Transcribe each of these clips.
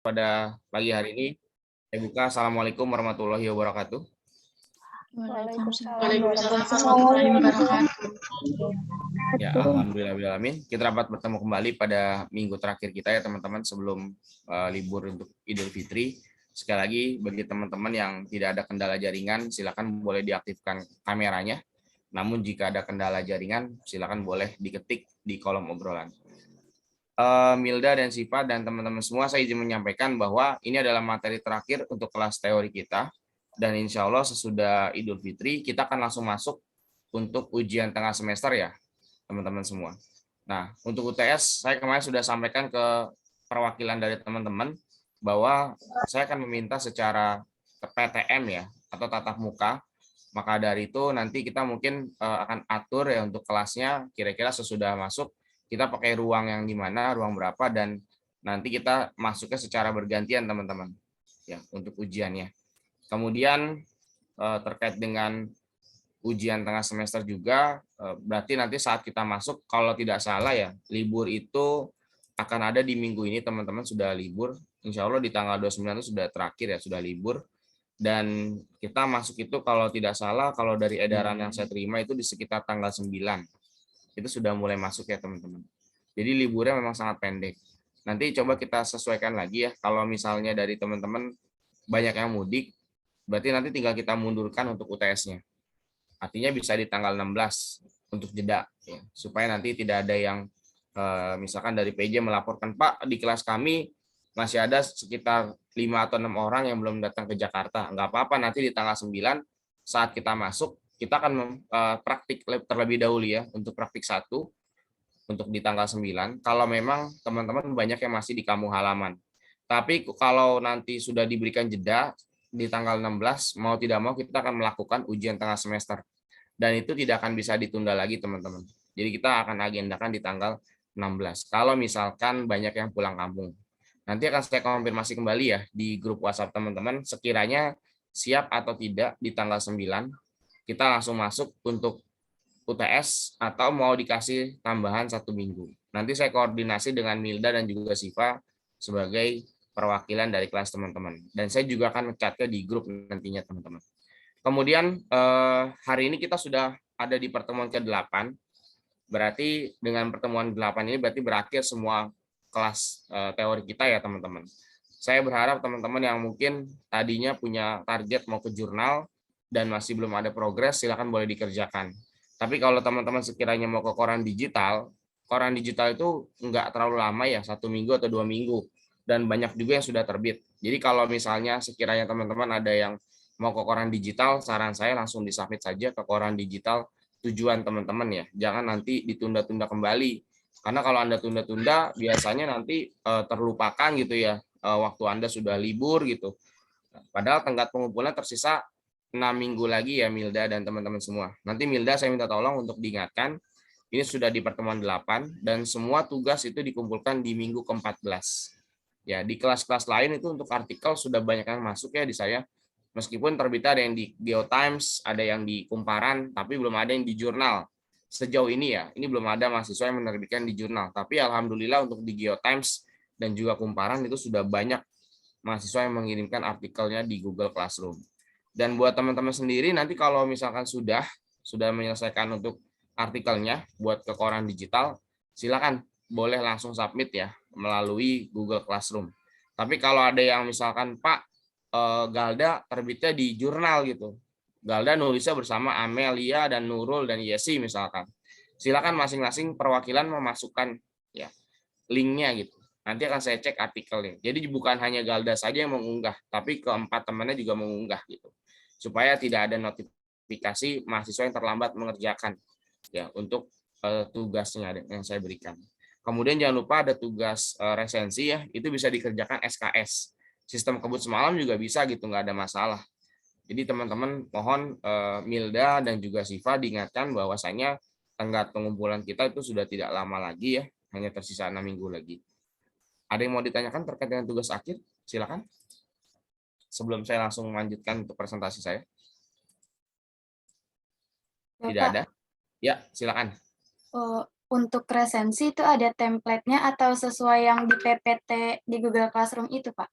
Pada pagi hari ini, saya buka. Assalamualaikum warahmatullahi wabarakatuh. Waalaikumsalam Waalaikumsalam warahmatullahi warahmatullahi wabarakatuh. wabarakatuh. Ya, alhamdulillah. Kita dapat bertemu kembali pada minggu terakhir kita ya teman-teman sebelum libur untuk Idul Fitri. Sekali lagi bagi teman-teman yang tidak ada kendala jaringan, silakan boleh diaktifkan kameranya. Namun jika ada kendala jaringan, silakan boleh diketik di kolom obrolan. Milda dan Siva dan teman-teman semua, saya izin menyampaikan bahwa ini adalah materi terakhir untuk kelas teori kita, dan insya Allah sesudah Idul Fitri kita akan langsung masuk untuk ujian tengah semester ya teman-teman semua. Nah, untuk UTS saya kemarin sudah sampaikan ke perwakilan dari teman-teman bahwa saya akan meminta secara PTM ya atau tatap muka. Maka dari itu nanti kita mungkin akan atur ya untuk kelasnya kira-kira sesudah masuk kita pakai ruang yang di mana, ruang berapa, dan nanti kita masuknya secara bergantian teman-teman ya untuk ujiannya. Kemudian terkait dengan ujian tengah semester juga, berarti nanti saat kita masuk, kalau tidak salah ya, libur itu akan ada di minggu ini teman-teman sudah libur. Insya Allah di tanggal 29 itu sudah terakhir ya, sudah libur. Dan kita masuk itu kalau tidak salah, kalau dari edaran yang saya terima itu di sekitar tanggal 9. Itu sudah mulai masuk ya teman-teman. Jadi liburnya memang sangat pendek. Nanti coba kita sesuaikan lagi ya. Kalau misalnya dari teman-teman banyak yang mudik, berarti nanti tinggal kita mundurkan untuk UTS-nya. Artinya bisa di tanggal 16 untuk jeda, ya, supaya nanti tidak ada yang misalkan dari PJ melaporkan, Pak, di kelas kami masih ada sekitar 5 atau 6 orang yang belum datang ke Jakarta. Enggak apa-apa, nanti di tanggal 9 saat kita masuk, kita akan praktik terlebih dahulu ya, untuk praktik 1, untuk di tanggal 9, kalau memang teman-teman banyak yang masih di kampung halaman. Tapi kalau nanti sudah diberikan jeda, di tanggal 16, mau tidak mau kita akan melakukan ujian tengah semester. Dan itu tidak akan bisa ditunda lagi teman-teman. Jadi kita akan agendakan di tanggal 16. Kalau misalkan banyak yang pulang kampung. Nanti akan saya konfirmasi kembali ya di grup WhatsApp teman-teman, sekiranya siap atau tidak di tanggal 9, kita langsung masuk untuk UTS atau mau dikasih tambahan 1 minggu. Nanti saya koordinasi dengan Milda dan juga Siva sebagai perwakilan dari kelas teman-teman. Dan saya juga akan ngecatnya di grup nantinya teman-teman. Kemudian hari ini kita sudah ada di pertemuan ke-8. Berarti dengan pertemuan 8 ini berarti berakhir semua kelas teori kita ya teman-teman. Saya berharap teman-teman yang mungkin tadinya punya target mau ke jurnal dan masih belum ada progres, silakan boleh dikerjakan. Tapi kalau teman-teman sekiranya mau ke koran digital itu nggak terlalu lama ya, 1 minggu atau 2 minggu. Dan banyak juga yang sudah terbit. Jadi kalau misalnya sekiranya teman-teman ada yang mau ke koran digital, saran saya langsung disubmit saja ke koran digital tujuan teman-teman ya. Jangan nanti ditunda-tunda kembali. Karena kalau Anda tunda-tunda, biasanya nanti terlupakan gitu ya, waktu Anda sudah libur gitu. Padahal tenggat pengumpulan tersisa 6 minggu lagi ya Milda dan teman-teman semua. Nanti Milda saya minta tolong untuk diingatkan, ini sudah di pertemuan 8 dan semua tugas itu dikumpulkan di minggu ke-14. Ya, di kelas-kelas lain itu untuk artikel sudah banyak yang masuk ya di saya. Meskipun terbitnya ada yang di GeoTimes, ada yang di Kumparan, tapi belum ada yang di jurnal. Sejauh ini ya, ini belum ada mahasiswa yang menerbitkan di jurnal. Tapi alhamdulillah untuk di GeoTimes dan juga Kumparan itu sudah banyak mahasiswa yang mengirimkan artikelnya di Google Classroom. Dan buat teman-teman sendiri nanti kalau misalkan sudah menyelesaikan untuk artikelnya buat ke koran digital, silakan boleh langsung submit ya melalui Google Classroom. Tapi kalau ada yang misalkan Pak Galda terbitnya di jurnal gitu, Galda nulisnya bersama Amelia dan Nurul dan Yesi misalkan, silakan masing-masing perwakilan memasukkan ya linknya gitu. Nanti akan saya cek artikelnya. Jadi bukan hanya Galda saja yang mengunggah, tapi keempat temannya juga mengunggah gitu. Supaya tidak ada notifikasi mahasiswa yang terlambat mengerjakan ya untuk tugasnya yang saya berikan. Kemudian jangan lupa ada tugas resensi ya, itu bisa dikerjakan SKS. Sistem kebut semalam juga bisa gitu, nggak ada masalah. Jadi teman-teman mohon Milda dan juga Siva diingatkan bahwasanya tenggat pengumpulan kita itu sudah tidak lama lagi ya, hanya tersisa 6 minggu lagi. Ada yang mau ditanyakan terkait dengan tugas akhir? Silakan. Sebelum saya langsung melanjutkan untuk presentasi saya. Tidak ada? Ya, silakan. untuk resensi itu ada template-nya atau sesuai yang di PPT di Google Classroom itu, Pak?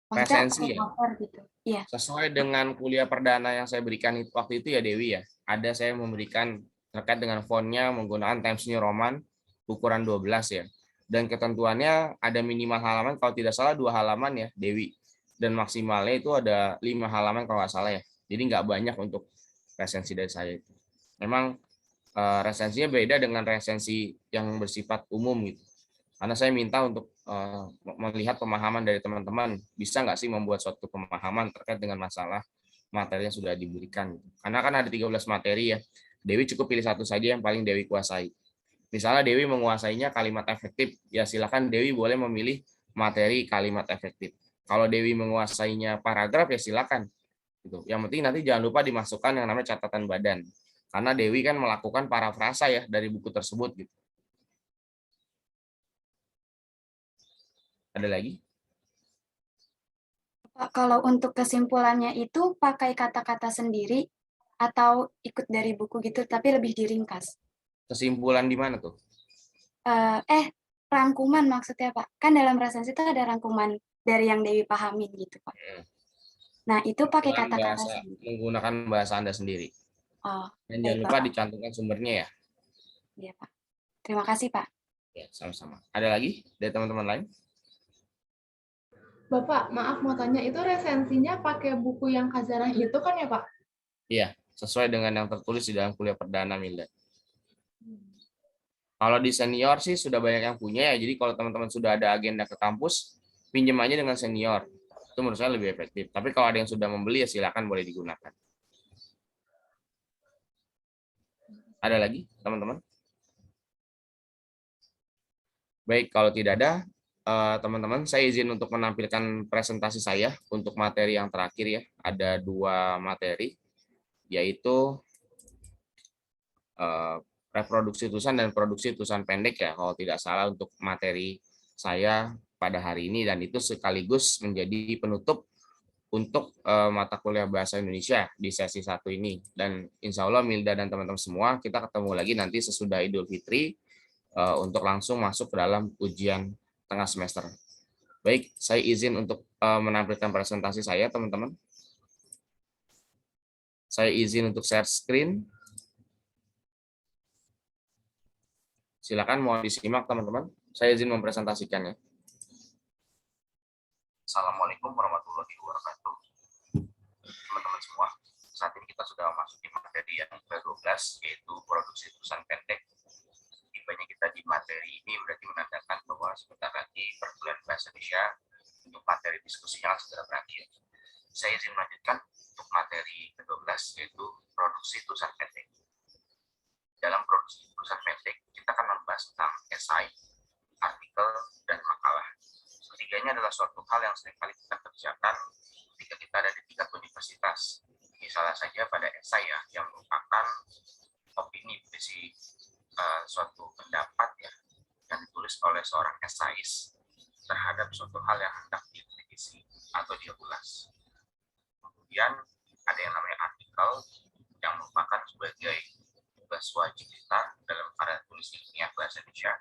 Maksudnya Resensi ya, cover gitu. Iya. sesuai dengan kuliah perdana yang saya berikan waktu itu ya Dewi ya. Ada saya memberikan terkait dengan fontnya menggunakan Times New Roman ukuran 12 ya. Dan ketentuannya ada minimal halaman kalau tidak salah 2 halaman ya Dewi. Dan maksimalnya itu ada 5 halaman kalau nggak salah ya. Jadi nggak banyak untuk resensi dari saya itu. Memang resensinya beda dengan resensi yang bersifat umum gitu. Karena saya minta untuk melihat pemahaman dari teman-teman, bisa nggak sih membuat suatu pemahaman terkait dengan masalah materi yang sudah diberikan. Karena kan ada 13 materi ya, Dewi cukup pilih satu saja yang paling Dewi kuasai. Misalnya Dewi menguasainya kalimat efektif, ya silakan Dewi boleh memilih materi kalimat efektif. Kalau Dewi menguasainya paragraf ya silakan. Gitu. Yang penting nanti jangan lupa dimasukkan yang namanya catatan badan. Karena Dewi kan melakukan parafrasa ya dari buku tersebut gitu. Ada lagi? Pak, kalau untuk kesimpulannya itu pakai kata-kata sendiri atau ikut dari buku gitu, tapi lebih diringkas? Kesimpulan di mana tuh? Rangkuman maksudnya, Pak. Kan dalam resensi itu ada rangkuman dari yang Dewi pahamin gitu, Pak. Nah, itu pakai kata-kata sendiri. Menggunakan bahasa Anda sendiri. Oh, Dan jangan lupa dicantumkan sumbernya ya. Iya, Pak. Terima kasih, Pak. Ya, sama-sama. Ada lagi dari teman-teman lain? Bapak, maaf mau tanya, itu resensinya pakai buku yang Khazanah itu kan ya, Pak? Iya, sesuai dengan yang tertulis di dalam kuliah perdana, Milda. Kalau di senior sih sudah banyak yang punya ya, jadi kalau teman-teman sudah ada agenda ke kampus, pinjam aja dengan senior. Itu menurut saya lebih efektif. Tapi kalau ada yang sudah membeli ya silakan boleh digunakan. Ada lagi, teman-teman? Baik, kalau tidak ada, teman-teman, saya izin untuk menampilkan presentasi saya untuk materi yang terakhir ya. Ada 2 materi, yaitu reproduksi tulisan dan produksi tulisan pendek ya, kalau tidak salah untuk materi saya pada hari ini, dan itu sekaligus menjadi penutup untuk mata kuliah Bahasa Indonesia di sesi 1 ini. Dan insya Allah Milda dan teman-teman semua, kita ketemu lagi nanti sesudah Idul Fitri untuk langsung masuk ke dalam ujian tengah semester. Baik, saya izin untuk menampilkan presentasi saya, teman-teman. Saya izin untuk share screen. Silakan mau disimak, teman-teman. Saya izin mempresentasikannya. Assalamualaikum warahmatullahi wabarakatuh. Teman-teman semua, saat ini kita sudah memasuki materi yang ke-12, yaitu produksi tulisan pendek. Tibanya kita di materi ini berarti menandakan bahwa sebentar lagi perkuliahan Bahasa Indonesia untuk materi diskusinya akan segera berakhir. Saya izin melanjutkan untuk materi ke-12, yaitu produksi tulisan pendek. Dalam produksi tulisan pendek, kita akan membahas tentang esai, artikel, dan makalah. Ketiganya adalah suatu hal yang seringkali kita kerjakan ketika kita ada di tingkat universitas. Misalnya saja pada esai ya, yang merupakan opini berisi suatu pendapat ya, yang ditulis oleh seorang esais terhadap suatu hal yang hendak dikritisi atau dia ulas. Kemudian ada yang namanya artikel, yang merupakan sebagai tugas wajib kita dalam karya tulis ilmiah Bahasa Indonesia.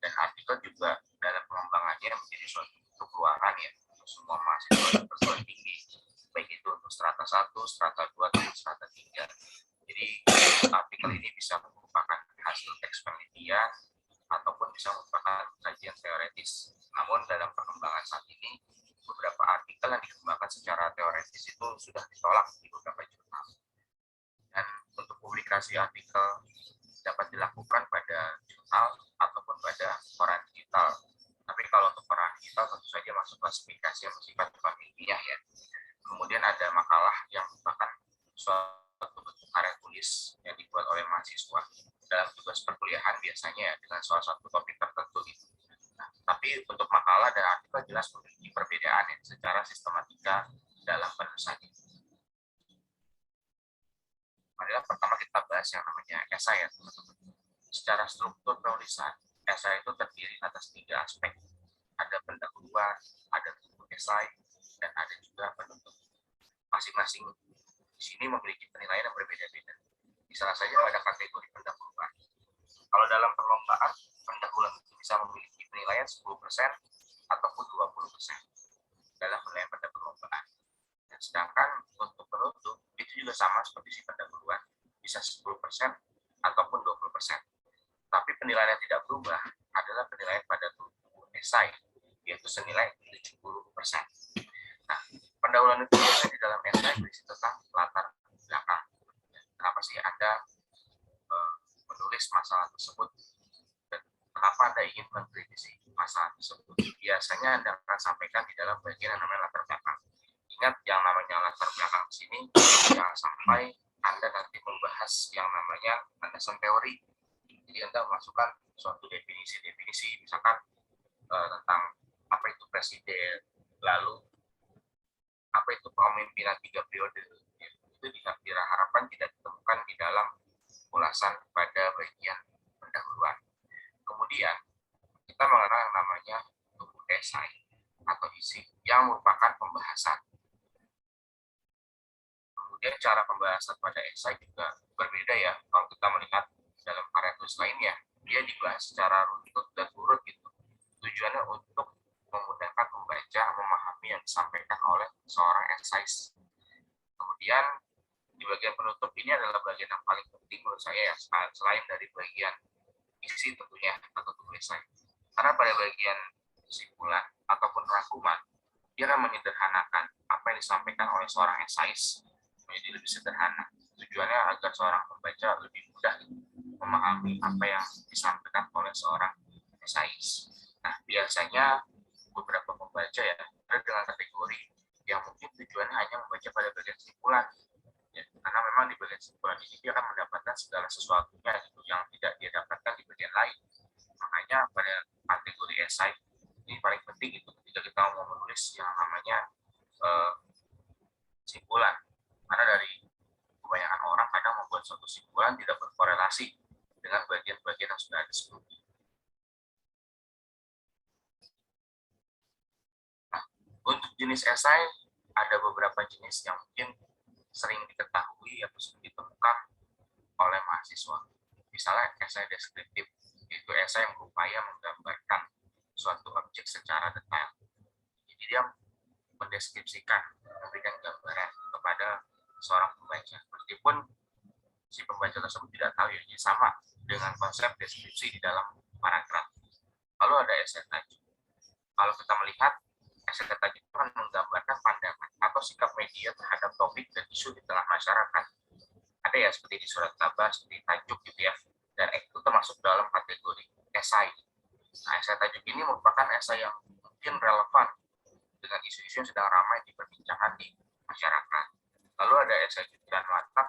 Dan artikel juga dalam pengembangannya menjadi suatu keluaran ya untuk semua mahasiswa perguruan tinggi, baik itu untuk strata 1, strata 2, atau strata 3. Jadi artikel ini bisa merupakan hasil teks penelitian ataupun bisa merupakan kajian teoretis. Namun dalam perkembangan saat ini, beberapa artikel yang dikembangkan secara teoretis itu sudah ditolak di beberapa jurnal. Dan untuk publikasi artikel dapat dilakukan pada jurnal ataupun pada koran digital. Tapi kalau untuk koran digital tentu saja masuk klasifikasi yang bersifat ilmiah ya. Kemudian ada makalah yang merupakan suatu bentuk karya tulis yang dibuat oleh mahasiswa dalam tugas perkuliahan biasanya dengan salah satu topik tertentu gitu. Nah, tapi untuk makalah dan artikel jelas memiliki perbedaan ya, secara sistematika dalam penulisannya. Marilah pertama kita bahas yang namanya esai ya teman-teman. Secara struktur penulisan, esai itu terdiri atas 3 aspek. Ada pendahuluan, ada tubuh esai, dan ada juga penutup. Masing-masing di sini memiliki penilaian yang berbeda-beda. Misalnya saja pada kategori pendahuluan. Kalau dalam perlombaan, pendahuluan itu bisa memiliki penilaian 10% ataupun 20% dalam penilaian pada perlombaan. Dan sedangkan untuk penutup itu juga sama seperti si pendahuluan, bisa 10% ataupun 20%. Tapi penilaian yang tidak berubah adalah penilaian pada buku esai, yaitu senilai 70%. Nah, pendahuluan itu biasanya di dalam esai berisi tentang latar belakang. Kenapa sih Anda menulis masalah tersebut? Dan kenapa Anda ingin mengkritisi masalah tersebut? Biasanya Anda akan sampaikan di dalam bagian yang namanya latar belakang. Ingat, yang namanya latar belakang di sini jangan sampai Anda nanti membahas yang namanya landasan teori. Jadi Anda masukkan suatu definisi-definisi, misalkan tentang apa itu presiden, lalu apa itu pemimpinan 3 periode. Itu diharapkan tidak ditemukan di dalam ulasan pada bagian pendahuluan. Kemudian kita mengenal yang namanya buku esai atau isi yang merupakan pembahasan. Kemudian cara pembahasan pada esai juga berbeda ya. Kalau kita melihat dalam karya tulis lainnya, dia dibahas secara runtut dan urut gitu. Tujuannya untuk memudahkan pembaca memahami yang disampaikan oleh seorang esais. Kemudian di bagian penutup ini adalah bagian yang paling penting menurut saya ya, selain dari bagian isi tentunya atau tulis esai. Karena pada bagian kesimpulan ataupun rangkuman, dia akan menyederhanakan apa yang disampaikan oleh seorang esais menjadi lebih sederhana. Tujuannya agar seorang pembaca lebih mudah memahami apa yang disampaikan oleh seorang esais. Nah, biasanya beberapa pembaca ya ada dengan kategori yang mungkin tujuannya hanya membaca pada bagian kesimpulan. Ya, karena memang di bagian kesimpulan ini dia akan mendapatkan segala sesuatunya gitu, yang tidak dia dapatkan di bagian lain. Makanya pada kategori esai ini paling penting itu ketika kita mau menulis yang namanya kesimpulan. Karena dari kebanyakan orang kadang membuat suatu kesimpulan tidak berkorelasi dengan bagian-bagian yang sudah ada sebelumnya. Nah, untuk jenis esai ada beberapa jenis yang mungkin sering diketahui atau sering ditemukan oleh mahasiswa. Misalnya esai deskriptif, yaitu esai yang berupaya menggambarkan suatu objek secara detail. Jadi dia mendeskripsikan, memberikan gambaran kepada seorang pembaca. Meskipun si pembaca tersebut tidak tahu ya, sama dengan konsep deskripsi di dalam paragraf. Lalu ada esai tajuk. Kalau kita melihat, esai tajuk itu akan menggambarkan pandangan atau sikap media terhadap topik dan isu di tengah masyarakat. Ada ya seperti di surat kabar, seperti tajuk gitu ya. Dan itu termasuk dalam kategori esai. Nah, esai tajuk ini merupakan esai yang mungkin relevan dengan isu-isu yang sedang ramai diperbincangkan di masyarakat. Lalu ada esai jujuran watak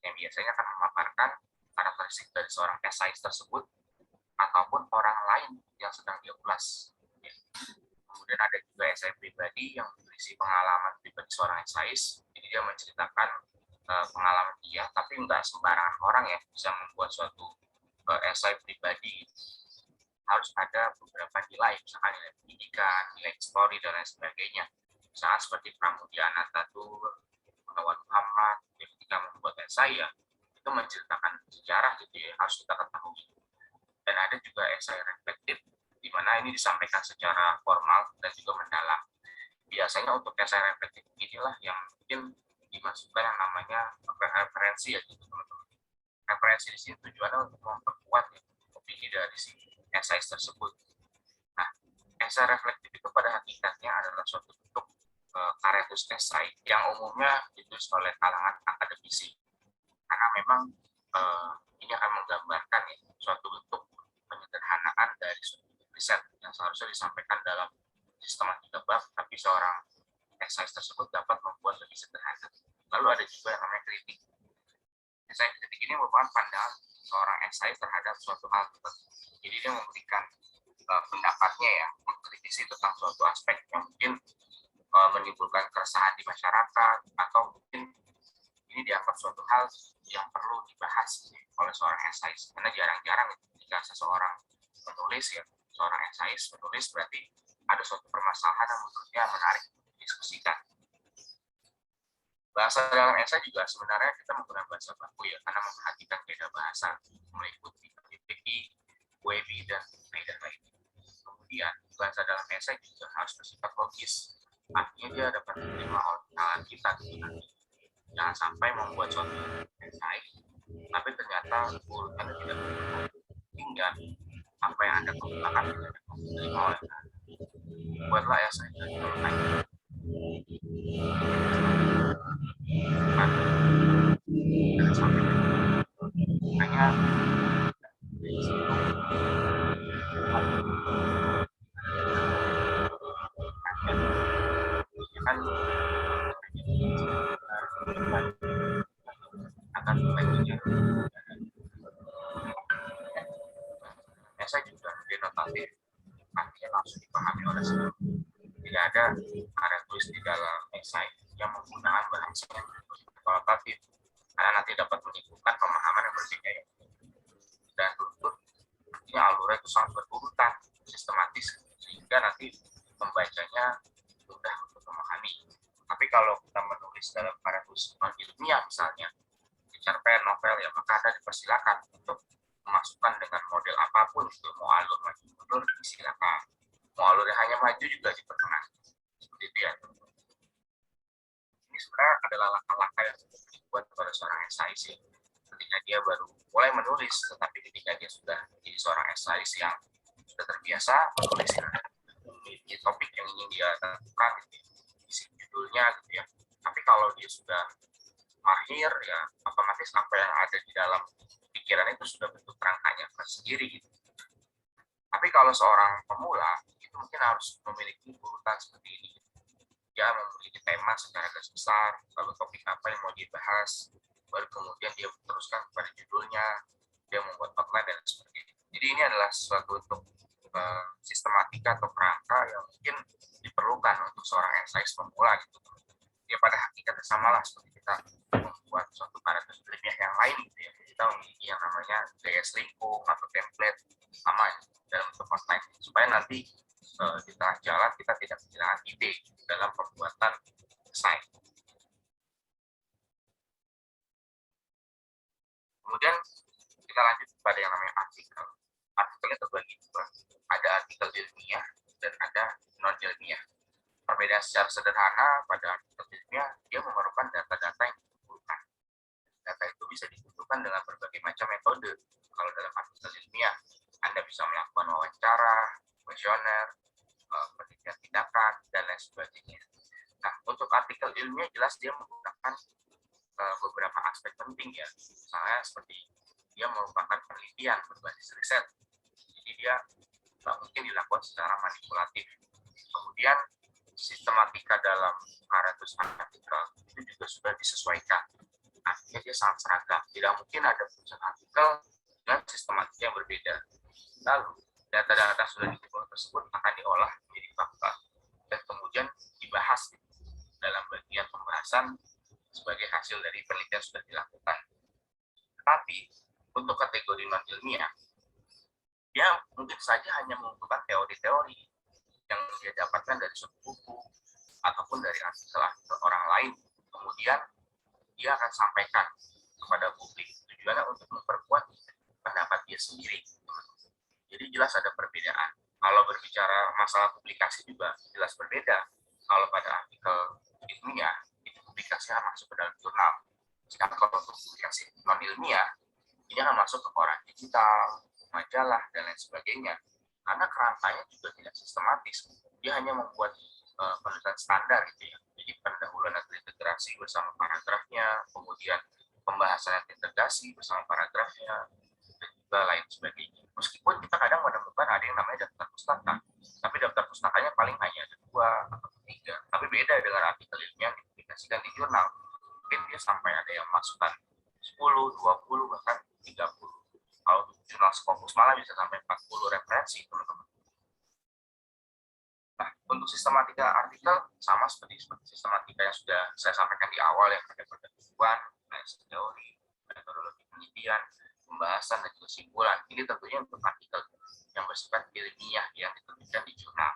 yang biasanya akan memaparkan karakteristik dari seorang esais tersebut ataupun orang lain yang sedang dia ulas. Kemudian ada juga esai pribadi yang berisi pengalaman pribadi seorang esais. Jadi dia menceritakan pengalaman dia, tapi nggak sembarangan orang ya bisa membuat suatu esai pribadi. Harus ada beberapa nilai, misalkan nilai pendidikan, nilai histori, dan lain sebagainya. Misalnya seperti Pramudia Anantatur, Gunawan Muhammad, ketika membuat esai ya, itu menceritakan sejarah gitu ya, harus kita ketahui. Dan ada juga esai reflektif, di mana ini disampaikan secara formal dan juga mendalam. Biasanya untuk esai reflektif inilah yang mungkin dimasukkan yang namanya referensi ya gitu teman-teman. Referensi di sini tujuannya untuk memperkuat ya, opini dari si esais tersebut. Nah, esai reflektif itu pada hakikatnya adalah suatu bentuk karya tulis esai yang umumnya ditulis oleh kalangan akademisi. Karena memang ini akan menggambarkan ya, suatu bentuk penyederhanaan dari suatu riset yang seharusnya disampaikan dalam sistematika bab, tapi seorang esai tersebut dapat membuat lebih sederhana. Lalu ada juga yang namanya kritik. Esai kritik ini merupakan pandangan seorang esai terhadap suatu hal tertentu. Jadi dia memberikan pendapatnya ya, mengkritisi tentang suatu aspek yang mungkin menimbulkan keresahan di masyarakat, atau mungkin ini dianggap suatu hal yang perlu dibahas oleh seorang esais. Karena jarang-jarang ketika seseorang menulis ya, seorang esais menulis berarti ada suatu permasalahan yang menurutnya menarik didiskusikan. Bahasa dalam esai juga sebenarnya kita menggunakan bahasa baku ya, karena memperhatikan beda bahasa, meliputi Becky, Webby, dan lain-lain. Kemudian bahasa dalam esai juga harus bersifat logis. Artinya dia dapat menerima omongan kita gitu. Jangan sampai membuat suatu esai, tapi ternyata urutan tidak benar. Hingga apa yang Anda kemukakan tidak dapat diterima oleh Anda. Buatlah esai dan bertanya. Jangan sampai hanya dari situ kan akan baginya esai juga denotatif, artinya langsung dipahami oleh semua. Tidak ada karya tulis di dalam esai yang menggunakan bahasa yang denotatif, karena nanti dapat menimbulkan pemahaman yang berbeda ya. Dan tutur artinya alurnya itu sangat berurutan, sistematis, sehingga nanti membacanya mudah untuk memahami. Tapi kalau kita menulis dalam karya tulis non ilmiah misalnya, cerpen, novel ya, maka Anda dipersilakan untuk memasukkan dengan model apapun itu, mau alur maju mundur disilakan, mau alurnya hanya maju juga diperkenankan, seperti itu ya. Ini sebenarnya adalah langkah-langkah yang dibuat pada seorang esais ya, ketika dia baru mulai menulis, tetapi ketika dia sudah menjadi seorang esais yang sudah terbiasa menulis ya, memiliki topik yang ingin dia tentukan, isi judulnya gitu ya. Tapi kalau dia sudah mahir ya, otomatis apa yang ada di dalam pikiran itu sudah bentuk kerangkanya sendiri gitu. Tapi kalau seorang pemula itu mungkin harus memiliki urutan seperti ini. Dia memiliki tema secara garis besar, lalu topik apa yang mau dibahas, baru kemudian dia teruskan kepada judulnya, dia membuat outline dan sebagainya. Jadi ini adalah suatu untuk sistematika atau kerangka yang mungkin diperlukan untuk seorang esais pemula gitu. Ya pada hakikatnya samalah seperti kita membuat suatu karya ilmiah yang lain gitu ya. Kita memiliki yang namanya gaya selingkuh atau template sama dalam bentuk outline supaya nanti di tengah jalan kita tidak kehilangan ide dalam pembuatan esai. Kemudian kita lanjut pada yang namanya artikel. Artikelnya terbagi dua. Ada artikel ilmiah dan ada non ilmiah. Perbedaan secara sederhana pada artikel ilmiah, dia memerlukan data-data yang dikumpulkan. Data itu bisa dikumpulkan dengan berbagai macam metode. Kalau dalam artikel ilmiah, Anda bisa melakukan wawancara, kuesioner, penelitian tindakan, dan lain sebagainya. Nah, untuk artikel ilmiah jelas dia menggunakan beberapa aspek penting ya. Misalnya seperti dia merupakan penelitian berbasis riset. Jadi dia mungkin dilakukan secara manipulatif. Kemudian sistematika dalam karya tulisan artikel itu juga sudah disesuaikan. Artinya dia sangat seragam. Tidak mungkin ada tulisan artikel dengan sistematika yang berbeda. Lalu data-data sudah dikumpulkan tersebut akan diolah menjadi fakta dan kemudian dibahas dalam bagian pembahasan sebagai hasil dari penelitian sudah dilakukan. Tetapi untuk kategori non ilmiah, dia mungkin saja hanya mengumpulkan teori-teori yang dia dapatkan dari suatu buku ataupun dari artikel-artikel orang lain. Kemudian dia akan sampaikan kepada publik, tujuannya untuk memperkuat pendapat dia sendiri. Jadi jelas ada perbedaan. Kalau berbicara masalah publikasi juga jelas berbeda. Kalau pada artikel ilmiah, itu publikasi akan masuk ke dalam jurnal. Sedangkan kalau untuk publikasi non ilmiah, ini akan masuk ke koran digital, majalah, dan lain sebagainya. Karena kerangkanya juga tidak sistematis. Dia hanya membuat penulisan standar gitu ya. Jadi pendahuluan dan integrasi bersama paragrafnya, kemudian pembahasan yang integrasi bersama paragrafnya, dan juga lain sebagainya. Meskipun kita kadang menemukan ada yang namanya daftar pustaka, tapi daftar pustakanya paling hanya ada 2 atau 3. Tapi beda dengan artikel ilmiah yang dipublikasikan di jurnal. Mungkin dia sampai ada yang masukkan 10, 20, bahkan 30. Kalau jurnal Scopus malah bisa sampai 40 referensi, teman-teman. Nah, untuk sistematika artikel sama seperti sistematika yang sudah saya sampaikan di awal yang ada pendahuluan, teori, metodologi penelitian, pembahasan, dan kesimpulan. Ini tentunya untuk artikel yang bersifat ilmiah yang diterbitkan di jurnal.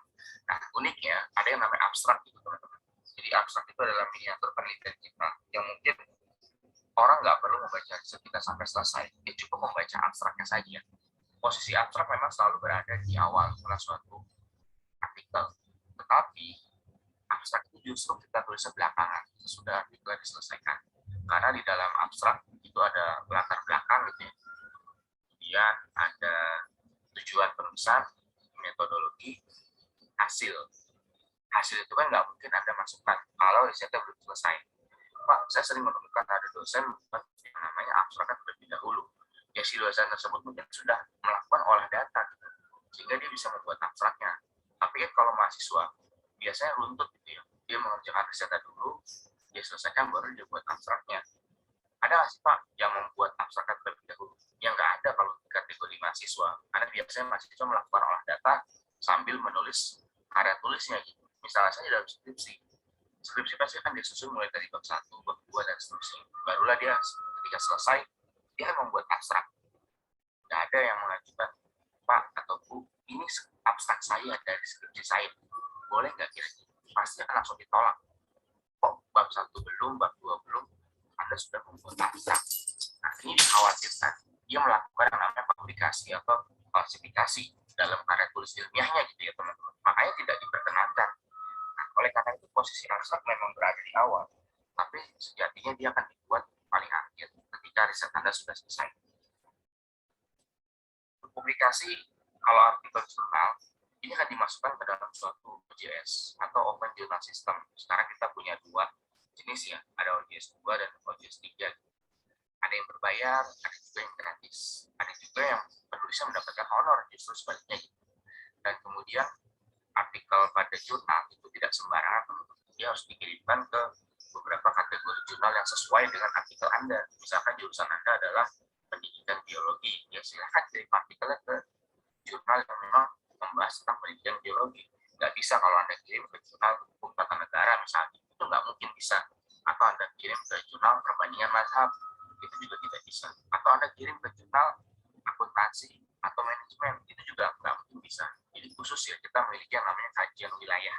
Nah, uniknya ada yang namanya abstrak gitu, teman-teman. Jadi abstrak itu adalah miniatur penelitian kita yang mungkin orang nggak perlu membaca riset kita sampai selesai. Dia cukup membaca abstraknya saja. posisi abstrak memang selalu berada di awal salah suatu artikel, tetapi abstrak itu justru kita tulisnya belakangan sesudah artikel diselesaikan, karena di dalam abstrak itu ada latar belakang gitu ya, kemudian ada tujuan penulisan, metodologi, hasil. Hasil itu kan nggak mungkin Anda masukkan kalau risetnya belum selesai. Pak, saya sering menemukan ada dosen yang namanya abstrak terlebih dahulu. Ya, si dosen tersebut mungkin sudah melakukan olah data, gitu, sehingga dia bisa membuat abstraknya. Tapi kan kalau mahasiswa biasanya runtut gitu ya, dia mengerjakan risetnya dulu, dia selesaikan baru dia buat abstraknya. Ada nggak sih Pak yang membuat abstraknya terlebih dahulu? Yang nggak ada kalau di kategori mahasiswa, karena biasanya mahasiswa melakukan olah data sambil menulis karya tulisnya gitu. Misalnya saja dalam skripsi pasti kan disusun mulai dari bab 1, bab 2, dan seterusnya. Barulah dia ketika selesai, dia akan membuat abstrak. Nggak ada yang mengajukan, Pak atau Bu, ini abstrak saya dari skripsi saya. Boleh nggak kira-kira? Pasti akan langsung ditolak. Kok bab 1 belum, bab 2 belum, Anda sudah membuat abstrak. Nah, ini dikhawatirkan. Dia melakukan yang namanya publikasi atau klasifikasi dalam karya tulis ilmiahnya gitu ya teman-teman. Makanya tidak diperkenankan. Nah, oleh karena itu posisi abstrak memang berada di awal, tapi sejatinya dia akan dibuat paling akhir ketika riset Anda sudah selesai. Publikasi kalau artikel jurnal ini akan dimasukkan ke dalam suatu OJS atau Open Journal System. Sekarang kita punya dua jenis ya, ada OJS 2 dan OJS 3. Ada yang berbayar, ada juga yang gratis. Ada juga yang penulisnya mendapatkan honor, justru sebaliknya. Dan kemudian artikel pada jurnal itu tidak sembarangan, dia harus dikirimkan ke beberapa kategori jurnal yang sesuai dengan artikel Anda. Misalkan jurusan Anda adalah pendidikan biologi, ya silahkan kirim artikelnya ke jurnal yang memang membahas tentang pendidikan biologi. Nggak bisa kalau Anda kirim ke jurnal hukum tata negara misalnya, itu nggak mungkin bisa. Atau Anda kirim ke jurnal perbandingan mazhab, itu juga tidak bisa. Atau Anda kirim ke jurnal akuntansi atau manajemen, itu juga nggak mungkin bisa. Jadi khusus ya, kita memiliki yang namanya kajian wilayah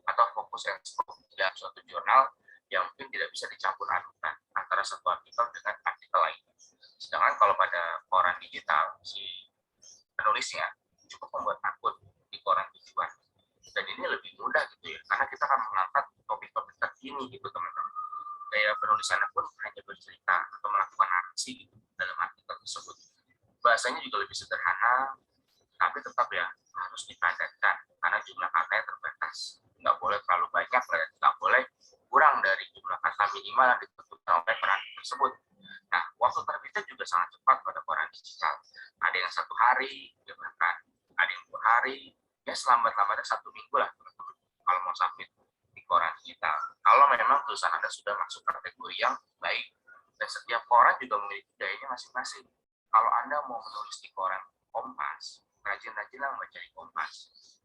atau fokus and scope dalam suatu jurnal yang mungkin tidak bisa dicampur adukan antara satu artikel dengan artikel lain. Sedangkan kalau pada koran digital, si penulisnya cukup membuat akun di koran tujuan. Dan ini lebih mudah gitu ya, karena kita akan mengangkat topik-topik terkini gitu teman-teman. Gaya penulisannya pun hanya bercerita atau melakukan narasi gitu dalam artikel tersebut. Bahasanya juga lebih sederhana, tapi tetap ya harus dipadatkan karena jumlah katanya terbatas. Nggak boleh terlalu banyak dan nggak boleh kurang dari jumlah kata minimal yang ditentukan oleh peran tersebut. Nah, waktu terbitnya juga sangat cepat pada koran digital. Ada yang 1 hari, ya bahkan ada yang 2 hari, ya selambat-lambatnya 1 minggu lah teman-teman kalau mau submit di koran digital. Kalau memang tulisan Anda sudah masuk kategori yang baik, dan setiap koran juga memiliki gayanya masing-masing. Kalau Anda mau menulis di koran Kompas, rajin-rajinlah membaca di Kompas.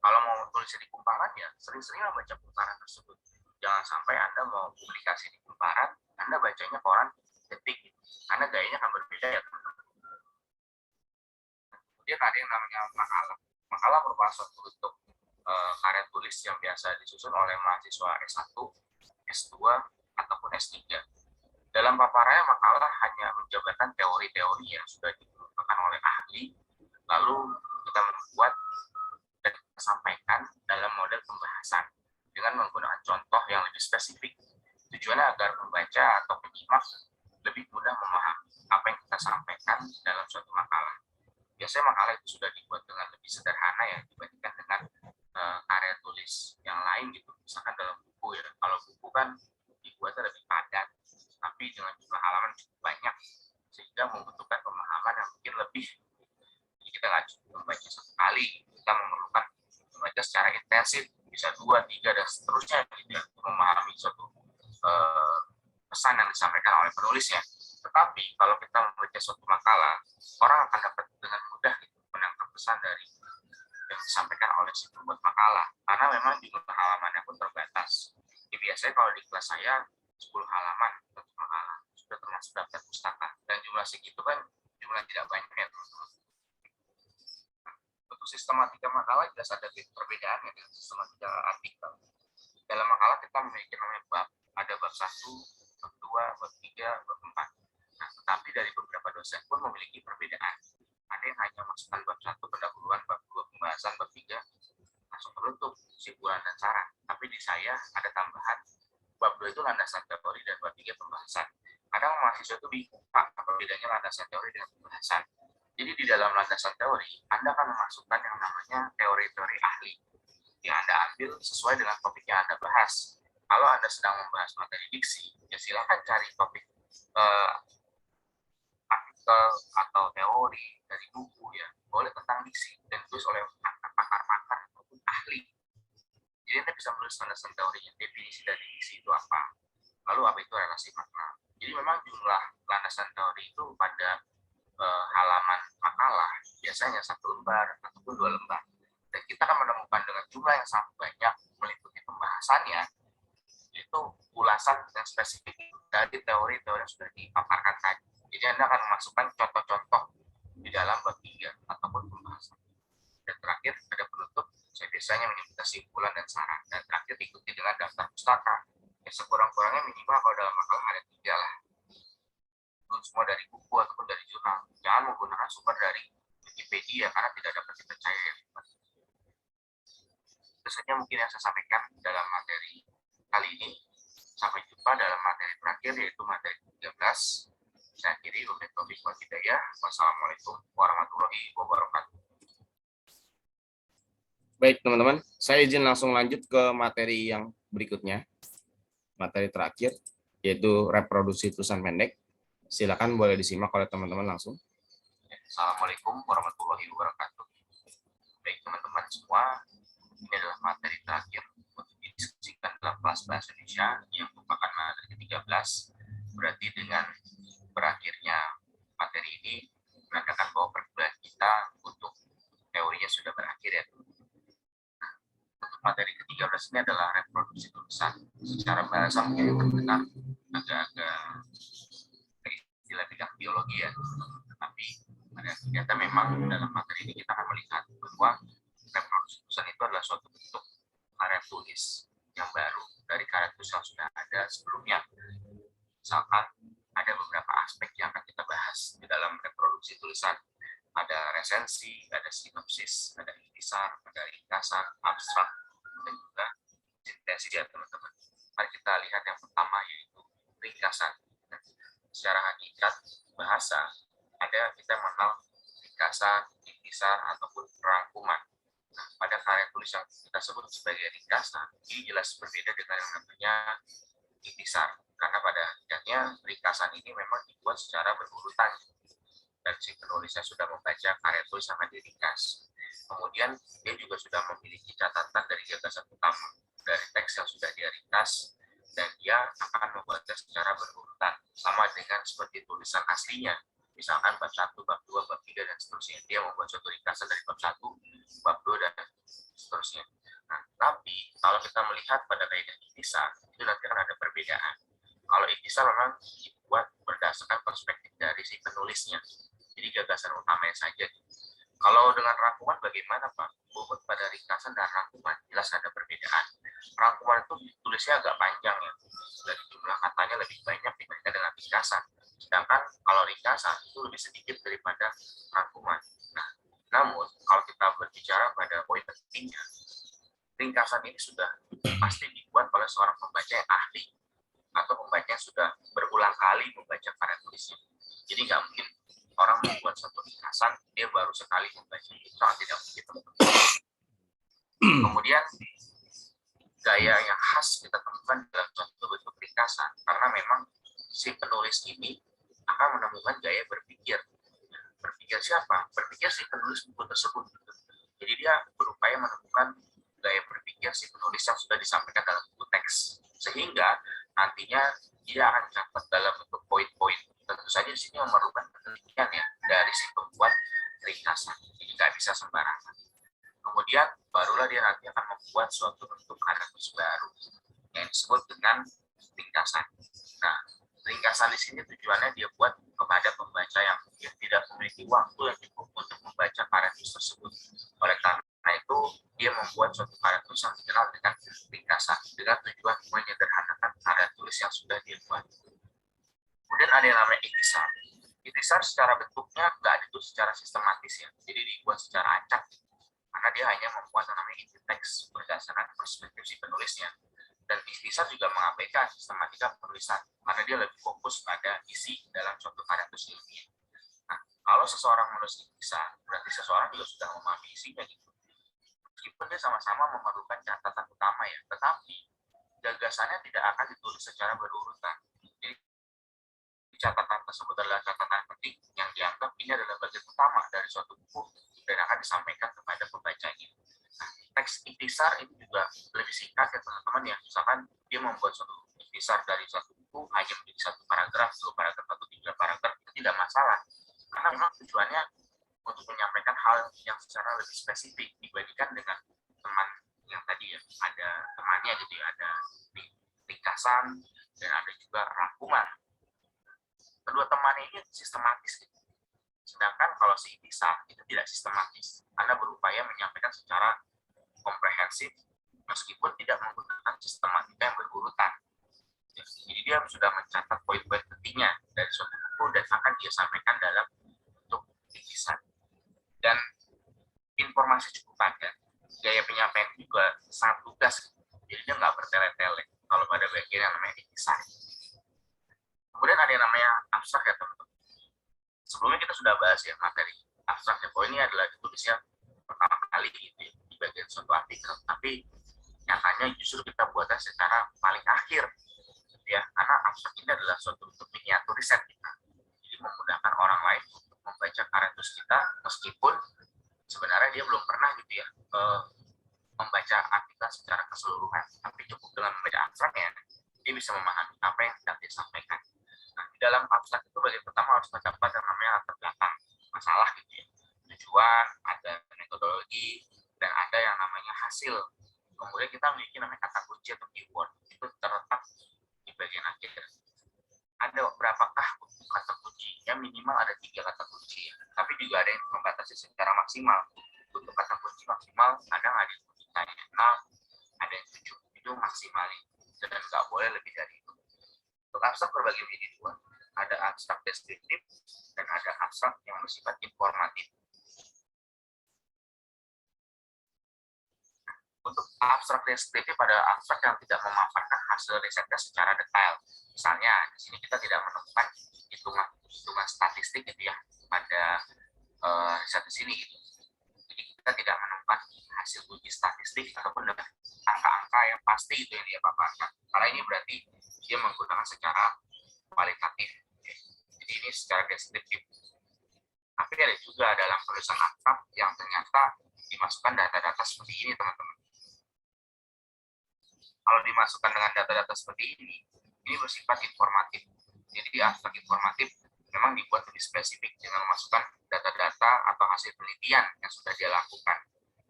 Kalau mau tulis di Kumparan, ya sering-seringlah baca Kumparan tersebut. Jangan sampai Anda mau publikasi di Kumparan, Anda bacanya koran Detik, karena gayanya akan berbeda ya teman-teman. Kemudian ada yang namanya makalah. Makalah merupakan suatu bentuk karya tulis yang biasa disusun oleh mahasiswa S1, S2, ataupun S3. Dalam paparannya, makalah hanya menjabarkan teori-teori yang sudah dikemukakan oleh ahli, lalu kita membuat dan kita sampaikan dalam model pembahasan dengan menggunakan contoh yang lebih spesifik. Tujuannya agar pembaca atau penyimak lebih mudah memahami apa yang kita sampaikan dalam suatu makalah. Biasanya makalah itu sudah dibuat dengan lebih sederhana ya dibandingkan dengan karya tulis yang lain gitu. Misalkan dalam buku ya. Kalau buku kan dibuatnya lebih padat, tapi dengan jumlah halaman cukup banyak sehingga membutuhkan pemahaman yang mungkin lebih. Jadi kita nggak cukup membaca 1 kali, kita memerlukan membaca secara intensif, bisa 2, 3, dan seterusnya gitu ya, untuk memahami suatu pesan yang disampaikan oleh penulisnya. Tetapi kalau kita membaca suatu makalah, orang akan dapat dengan mudah gitu, menangkap pesan dari yang disampaikan oleh si pembuat makalah, karena memang jumlah halamannya pun terbatas. Jadi biasanya kalau di kelas saya 10 halaman untuk makalah sudah termasuk daftar pustaka, dan jumlah segitu kan jumlah tidak banyak ya teman-teman. Untuk sistematika makalah jelas ada perbedaannya dengan sistematika artikel. Dalam makalah kita memiliki namanya bab, ada bab 1, bab 2, bab 3, bab 4. Nah, tetapi dari beberapa dosen pun memiliki perbedaan. Ada yang hanya masukkan bab 1 kesimpulan dan saran. Tapi di saya ada tambahan bab 2 itu landasan teori dan bab 3 pembahasan. Kadang mahasiswa itu bingung, Pak, apa bedanya landasan teori dengan pembahasan. Jadi di dalam landasan teori, Anda akan memasukkan yang namanya teori-teori ahli yang Anda ambil sesuai dengan topik yang Anda bahas. Kalau Anda sedang membahas materi diksi, ya silakan cari topik artikel atau teori dari buku ya, boleh tentang diksi dan ditulis oleh pakar-pakar ataupun ahli. Jadi Anda bisa menulis landasan teorinya, definisi dari diksi itu apa, lalu apa itu relasi makna. Jadi memang jumlah landasan teori itu pada halaman makalah biasanya 1 lembar ataupun 2 lembar. Dan kita akan menemukan dengan jumlah yang sangat banyak meliputi pembahasannya, itu ulasan yang spesifik dari teori-teori yang sudah dipaparkan tadi. Jadi Anda akan memasukkan contoh-contoh di dalam bab 3 ataupun pembahasan. Dan terakhir ada penutup, saya biasanya menyebut kesimpulan dan saran. Dan terakhir diikuti dengan daftar pustaka. Ya sekurang-kurangnya minimal kalau dalam makalah ada 3 lah. Itu semua dari buku ataupun dari jurnal. Jangan menggunakan sumber dari Wikipedia karena tidak dapat dipercaya. Itu saja mungkin yang saya sampaikan dalam materi kali ini. Sampai jumpa dalam materi terakhir yaitu materi 13. Saya akhiri Taufiq wal Hidayah. Wassalamualaikum warahmatullahi wabarakatuh. Baik teman-teman, saya izin langsung lanjut ke materi yang berikutnya. Materi terakhir yaitu reproduksi tulisan pendek. Silakan boleh disimak oleh teman-teman langsung. Assalamualaikum warahmatullahi wabarakatuh. Baik teman-teman semua, ini adalah materi terakhir untuk didiskusikan dalam kelas bahasa Indonesia yang merupakan materi ke-13. Berarti dengan berakhirnya materi ini menandakan bahwa perkuliahan kita untuk teorinya sudah berakhir ya. Nah, untuk materi ke-13 ini adalah reproduksi tulisan. Secara bahasa mungkin terdengar agak-agak istilah bidang biologi ya. Tapi ternyata memang dalam materi ini kita akan melihat bahwa reproduksi tulisan itu adalah suatu bentuk karya tulis yang baru dari karya tulis yang sudah ada sebelumnya. Misalkan ada beberapa aspek yang akan kita bahas di dalam reproduksi tulisan. Ada resensi, ada sinopsis, ada ikhtisar, ada ringkasan, abstrak, dan juga sintesis ya teman-teman. Mari kita lihat yang pertama yaitu ringkasan. Secara hakikat bahasa ada kita mengenal ringkasan, ikhtisar, ataupun rangkuman. Nah, pada karya tulis yang kita sebut sebagai ringkasan, ini jelas berbeda dengan yang namanya ikhtisar. Karena pada hakikatnya ringkasan ini memang dibuat secara berurutan. Dan si penulisnya sudah membaca karya tulis yang diringkas. Kemudian dia juga sudah memiliki catatan dari gagasan utama dari teks yang sudah dia ringkas, dan dia akan membuatnya secara berurutan. Sama dengan seperti tulisan aslinya. Misalkan bab 1, bab 2, bab 3, dan seterusnya. Dia membuat suatu ringkasan dari bab 1, bab 2, dan seterusnya. Nah, tapi kalau kita melihat pada kaidah ikhtisar, itu nanti akan ada perbedaan. Kalau ikhtisar memang dibuat berdasarkan perspektif dari si penulisnya. Jadi gagasan utamanya saja. Kalau dengan rangkuman bagaimana Pak? Bobot pada ringkasan dan rangkuman jelas ada perbedaan. Rangkuman itu tulisnya agak panjang ya. Dari jumlah katanya lebih banyak dibandingkan dengan ringkasan. Sedangkan kalau ringkasan itu lebih sedikit daripada rangkuman. Nah, namun kalau kita berbicara pada poin pentingnya, ringkasan ini sudah pasti dibuat oleh seorang pembaca yang ahli atau pembaca yang sudah berulang kali membaca karya tulisnya. Jadi nggak mungkin orang membuat satu ringkasan dia baru sekali membaca, itu sangat tidak mungkin. Kemudian gaya yang khas kita temukan dalam suatu bentuk ringkasan karena memang si penulis ini akan menemukan gaya berpikir. Berpikir siapa? Berpikir si penulis buku tersebut. Jadi dia berupaya menemukan gaya berpikir si penulis yang sudah disampaikan dalam buku teks, sehingga nantinya dia akan dapat dalam bentuk poin-poin. Tentu saja di sini memerlukan penelitian ya dari si pembuat ringkasan. Jadi nggak bisa sembarangan. Kemudian barulah dia nanti akan membuat suatu bentuk karya tulis baru yang disebut dengan ringkasan. Nah, ringkasan di sini tujuannya dia buat kepada pembaca yang tidak memiliki waktu yang cukup untuk membaca karya tulis tersebut. Oleh karena itu, dia membuat suatu karya tulis yang dikenal dengan ringkasan dengan tujuan menyederhanakan karya tulis yang sudah dia buat. Kemudian ada yang namanya ikhtisar. Ikhtisar secara bentuknya nggak ditulis secara sistematis ya, jadi dibuat secara acak. Karena dia hanya membuat yang namanya inti teks teks berdasarkan perspektif si penulisnya. Dan Ikhtisar juga mengabaikan sistematika penulisan karena dia lebih fokus pada isi dalam suatu karya tulis ilmiah. Nah, kalau seseorang menulis Ikhtisar, berarti seseorang juga sudah memahami isinya gitu. Meskipun dia sama-sama memerlukan catatan utama ya, tetapi gagasannya tidak akan ditulis secara berurutan. Jadi catatan tersebut adalah catatan penting yang dianggap ini adalah bagian utama dari suatu buku dan akan disampaikan kepada pembacanya. Nah, teks Ikhtisar ini juga lebih singkat ya teman-teman ya. Misalkan dia membuat suatu Ikhtisar dari suatu buku hanya menjadi satu paragraf, dua paragraf, atau tiga paragraf, itu tidak masalah. Karena memang tujuannya untuk menyampaikan hal yang secara lebih spesifik dibandingkan dengan teman yang tadi ya, ada temannya gitu ya, ada ringkasan dan ada juga rangkuman. Kedua teman ini sistematis gitu. Sedangkan kalau si Ikhtisar itu tidak sistematis, Anda berupaya menyampaikan secara komprehensif meskipun tidak menggunakan sistematika yang berurutan. Jadi dia sudah mencatat poin-poin pentingnya dari suatu buku dan akan dia sampaikan dalam bentuk Ikhtisar. Dan informasi cukup padat, gaya penyampaian juga sangat lugas, jadi dia nggak bertele-tele kalau pada bagian yang namanya Ikhtisar. Kemudian ada yang namanya abstrak ya teman-teman. Sebelumnya kita sudah bahas ya materi abstrak ya, bahwa ini adalah ditulisnya pertama kali gitu ya, di bagian suatu artikel, tapi nyatanya justru kita buatnya secara paling akhir ya, karena abstrak ini adalah suatu bentuk miniatur riset kita, jadi memudahkan orang lain untuk membaca karya tulis kita meskipun sebenarnya dia belum pernah gitu ya membaca artikel secara keseluruhan, tapi cukup dengan membaca abstraknya dia bisa memahami apa yang sedang disampaikan. Nah, di dalam abstrak itu bagian pertama harus terdapat yang namanya latar belakang masalah gitu ya, tujuan, ada metodologi, dan ada yang namanya hasil. Kemudian kita memiliki namanya kata kunci atau keyword, itu terletak di bagian akhir. Ada berapakah kata kuncinya? Minimal ada 3 kata kunci ya. Tapi juga ada yang membatasi secara maksimal. Untuk kata kunci maksimal kadang ada yang kuncinya 6, ada yang 7, itu maksimalnya, dan nggak boleh lebih dari itu. Untuk abstrak berbagi menjadi 2, ada abstrak deskriptif dan ada abstrak yang bersifat informatif. Untuk abstrak deskriptif pada abstrak yang tidak memanfaatkan hasil risetnya secara detail. Misalnya di sini kita tidak menemukan hitungan statistik gitu ya pada riset di sini gitu. Jadi kita tidak menemukan hasil uji statistik ataupun dengan angka-angka yang pasti itu yang dia paparkan. Karena ini berarti dia menggunakan secara kualitatif. Jadi ini secara deskriptif. Tapi ada juga dalam tulisan abstrak yang ternyata dimasukkan data-data seperti ini teman-teman. Kalau dimasukkan dengan data-data seperti ini bersifat informatif. Jadi abstrak informatif memang dibuat lebih spesifik dengan memasukkan data-data atau hasil penelitian yang sudah dia lakukan.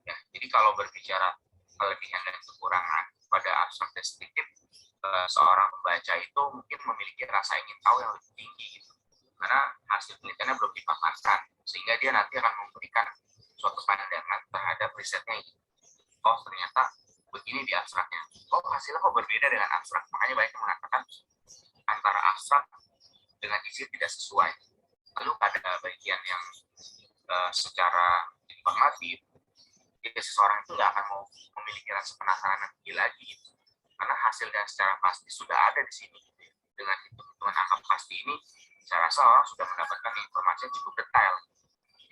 Ya, jadi kalau berbicara kelebihan dan kekurangan pada abstrak deskriptif, seorang pembaca itu mungkin memiliki rasa ingin tahu yang lebih tinggi gitu. Karena hasil penelitiannya belum dipaparkan, sehingga dia nanti akan memberikan suatu pandangan terhadap risetnya. Oh, ternyata begini di abstraknya. Oh, hasilnya kok berbeda dengan abstrak. Makanya banyak yang mengatakan antara abstrak dengan isi tidak sesuai. Lalu pada bagian yang secara informatif, jadi seseorang itu nggak akan mau memiliki rasa penasaran yang tinggi lagi. Karena hasilnya secara pasti sudah ada di sini. Dengan hitung-hitungan angka pasti ini, saya rasa orang sudah mendapatkan informasi yang cukup detail.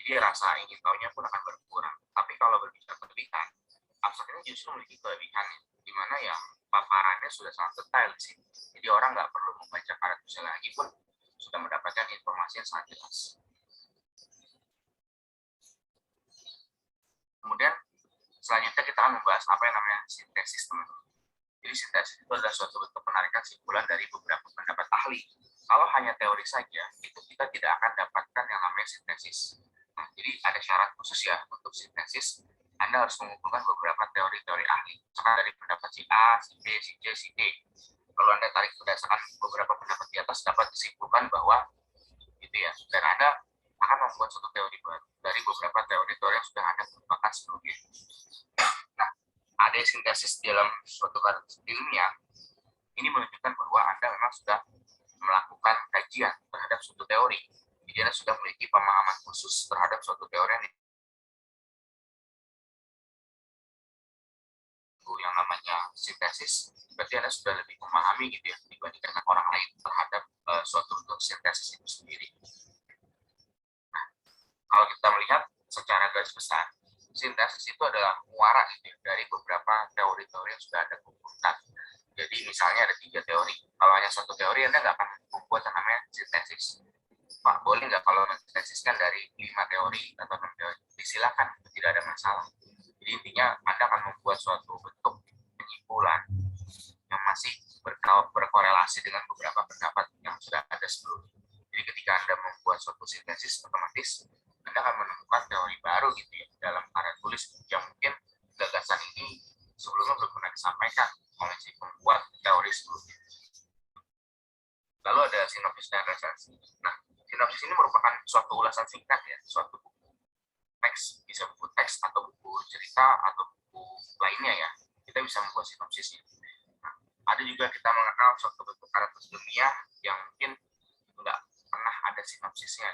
Jadi rasa ingin tahunya pun akan berkurang. Tapi kalau berbicara kelebihan, abstrak ini justru memiliki kelebihannya, di mana ya paparannya sudah sangat detail di sini. Jadi orang nggak perlu membaca karya tulisnya lagi pun sudah mendapatkan informasi yang sangat jelas. Kemudian selanjutnya kita akan membahas apa yang namanya sintesis, teman-teman. Jadi sintesis itu adalah suatu bentuk penarikan simpulan dari beberapa pendapat ahli. Kalau hanya teori saja, itu kita tidak akan dapatkan yang namanya sintesis. Nah, jadi ada syarat khusus ya untuk sintesis. Anda harus mengumpulkan beberapa teori-teori ahli. Misalkan dari pendapat si A, si B, si C, si D. Kalau Anda tarik berdasarkan beberapa pendapat di atas, dapat disimpulkan bahwa gitu ya. Dan Anda akan membuat suatu teori baru dari beberapa teori-teori yang sudah Anda kemukakan sebelumnya. Nah, ada sintesis dalam suatu karya ilmiah. Ini menunjukkan bahwa Anda memang sudah melakukan kajian terhadap suatu teori. Jadi Anda sudah memiliki pemahaman khusus terhadap suatu teori yang suatu yang namanya sintesis, berarti Anda sudah lebih memahami gitu ya dibandingkan orang lain terhadap suatu bentuk sintesis itu sendiri. Nah, kalau kita melihat secara garis besar, sintesis itu adalah muara gitu ya, dari beberapa teori-teori yang sudah ada kumpulkan. Jadi misalnya ada 3 teori. Kalau hanya satu teori, Anda nggak akan membuat yang namanya sintesis. Pak, boleh nggak kalau mensintesiskan dari 5 teori atau 6 teori? Disilakan, tidak ada masalah. Jadi intinya Anda akan membuat suatu bentuk penyimpulan yang masih berkorelasi dengan beberapa pendapat yang sudah ada sebelumnya. Jadi ketika Anda membuat suatu sintesis, otomatis Anda akan menemukan teori baru gitu ya dalam karya tulis yang mungkin gagasan ini sebelumnya belum pernah disampaikan oleh si pembuat teori sebelumnya. Lalu ada sinopsis dan resensi. Nah, sinopsis ini merupakan suatu ulasan singkat ya, suatu buku teks, bisa buku teks atau buku cerita atau buku lainnya ya. Kita bisa membuat sinopsisnya. Nah, ada juga kita mengenal suatu bentuk karakter ilmiah yang mungkin nggak pernah ada sinopsisnya.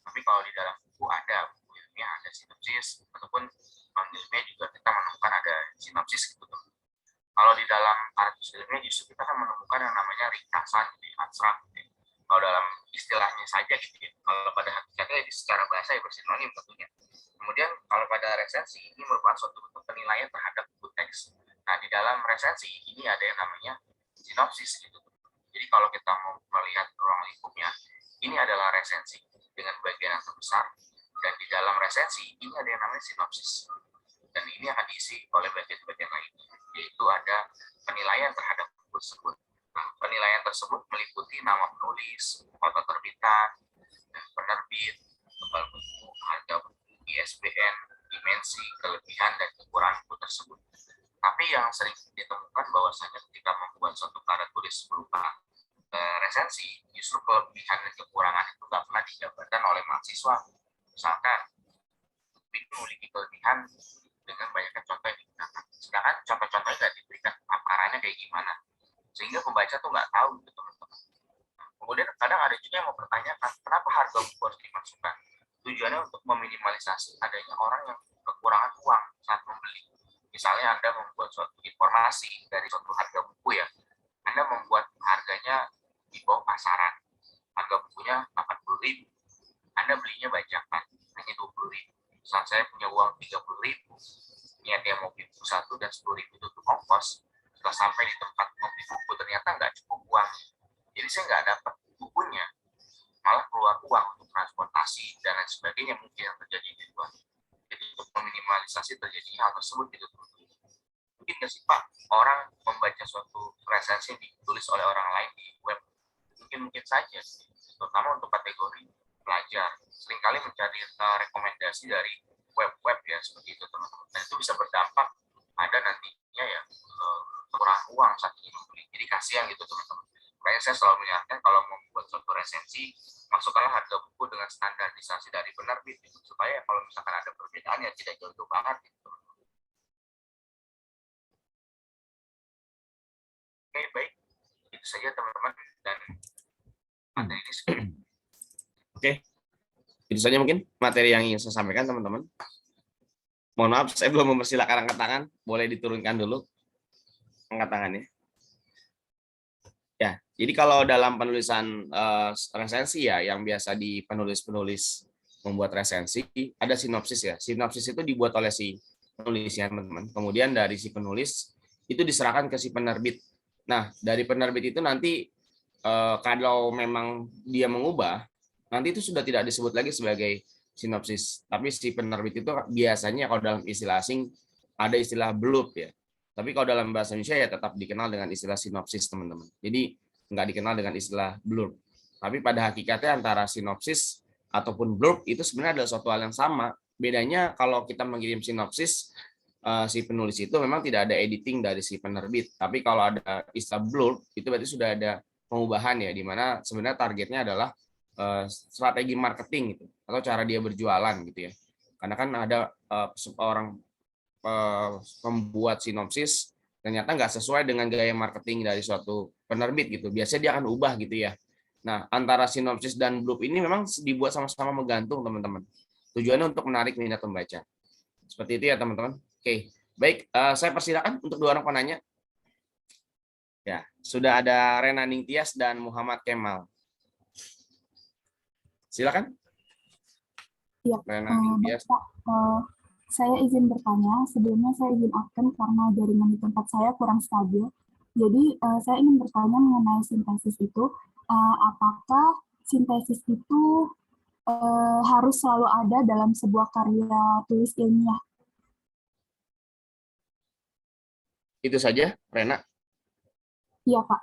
Tapi kalau di dalam buku ada buku ilmiah ada sinopsis, ataupun non ilmiah juga kita menemukan ada sinopsis gitu. Kalau di dalam karakter ilmiah justru kita akan menemukan yang namanya ringkasan, abstrak. Kalau dalam istilahnya saja gitu ya. Kalau pada hakikatnya secara bahasa ya bersinonim tentunya. Kemudian kalau pada resensi ini merupakan suatu bentuk penilaian terhadap buku teks. Nah di dalam resensi ini ada yang namanya sinopsis gitu. Jadi kalau kita mau melihat ruang lingkupnya, ini adalah resensi dengan bagian yang terbesar. Dan di dalam resensi ini ada yang namanya sinopsis. Dan ini akan diisi oleh bagian-bagian lainnya, yaitu ada penilaian terhadap buku tersebut. Nah, penilaian tersebut meliputi nama penulis, foto terbitan, dan penerbit, tebal buku, harga buku, ISBN, dimensi, kelebihan, dan kekurangan buku tersebut. Tapi yang sering ditemukan bahwasanya ketika membuat suatu karya tulis berupa resensi, justru kelebihan dan kekurangan itu nggak pernah dijabarkan oleh mahasiswa. Misalkan, memiliki kelebihan dengan banyaknya contoh yang digunakan. Sedangkan contoh-contohnya nggak diberikan paparannya kayak gimana. Sehingga pembaca tuh nggak tahu gitu teman-teman. Kemudian kadang ada juga yang mempertanyakan kenapa harga buku harus dimasukkan. Tujuannya untuk meminimalisasi adanya orang yang kekurangan uang saat membeli. Misalnya Anda membuat suatu informasi dari suatu harga buku ya. Anda membuat harganya di bawah pasaran. Harga bukunya 80.000. Anda belinya bajakan hanya 20.000. Saat saya punya uang 30.000, niatnya mau beli buku 1 dan 10.000 itu untuk ongkos. Setelah sampai di tempat ngopi buku, ternyata nggak cukup uang. Jadi saya nggak dapat bukunya, malah keluar uang untuk transportasi dan lain sebagainya mungkin yang terjadi di luar. Jadi untuk meminimalisasi terjadinya hal tersebut gitu. Mungkin nggak sih Pak, orang membaca suatu resensi yang ditulis oleh orang lain di web? Mungkin saja, terutama untuk kategori pelajar. Seringkali mencari rekomendasi dari web-web ya seperti itu teman-teman. Dan itu bisa berdampak pada nantinya ya kurang uang saat ini membeli. Jadi kasihan gitu teman-teman. Makanya saya selalu menyarankan kalau mau membuat suatu resensi, masukkanlah harga buku dengan standarisasi dari penerbit gitu, supaya kalau misalkan ada perbedaan ya tidak jauh-jauh banget gitu teman-teman. Oke, baik. Itu saja teman-teman dan materi ini. Oke. Itu saja mungkin materi yang ingin saya sampaikan teman-teman. Mohon maaf, saya belum mempersilakan angkat tangan. Boleh diturunkan dulu angkat tangannya. Ya, jadi kalau dalam penulisan resensi ya, yang biasa di penulis-penulis membuat resensi, ada sinopsis ya. Sinopsis itu dibuat oleh si penulisnya teman-teman. Kemudian dari si penulis itu diserahkan ke si penerbit. Nah, dari penerbit itu nanti kalau memang dia mengubah, nanti itu sudah tidak disebut lagi sebagai sinopsis. Tapi si penerbit itu biasanya kalau dalam istilah asing ada istilah blurb ya. Tapi kalau dalam bahasa Indonesia ya tetap dikenal dengan istilah sinopsis teman-teman. Jadi nggak dikenal dengan istilah blurb. Tapi pada hakikatnya antara sinopsis ataupun blurb itu sebenarnya adalah suatu hal yang sama. Bedanya kalau kita mengirim sinopsis, si penulis itu memang tidak ada editing dari si penerbit. Tapi kalau ada istilah blurb itu berarti sudah ada pengubahan ya, di mana sebenarnya targetnya adalah strategi marketing gitu, atau cara dia berjualan gitu ya. Karena kan ada seorang pembuat sinopsis ternyata nggak sesuai dengan gaya marketing dari suatu penerbit gitu. Biasanya dia akan ubah gitu ya. Nah, antara sinopsis dan blurb ini memang dibuat sama-sama menggantung teman-teman. Tujuannya untuk menarik minat pembaca. Seperti itu ya teman-teman. Oke, Baik, saya persilakan untuk dua orang penanya. Ya, sudah ada Rena Ningtyas dan Muhammad Kemal. Silakan. Ya, Rena Ningtyas. Bapak, saya izin bertanya. Sebelumnya saya izin absen karena jaringan di tempat saya kurang stabil. Jadi saya ingin bertanya mengenai sintesis itu. Apakah sintesis itu harus selalu ada dalam sebuah karya tulis ilmiah? Itu saja, Rena. Iya, Pak.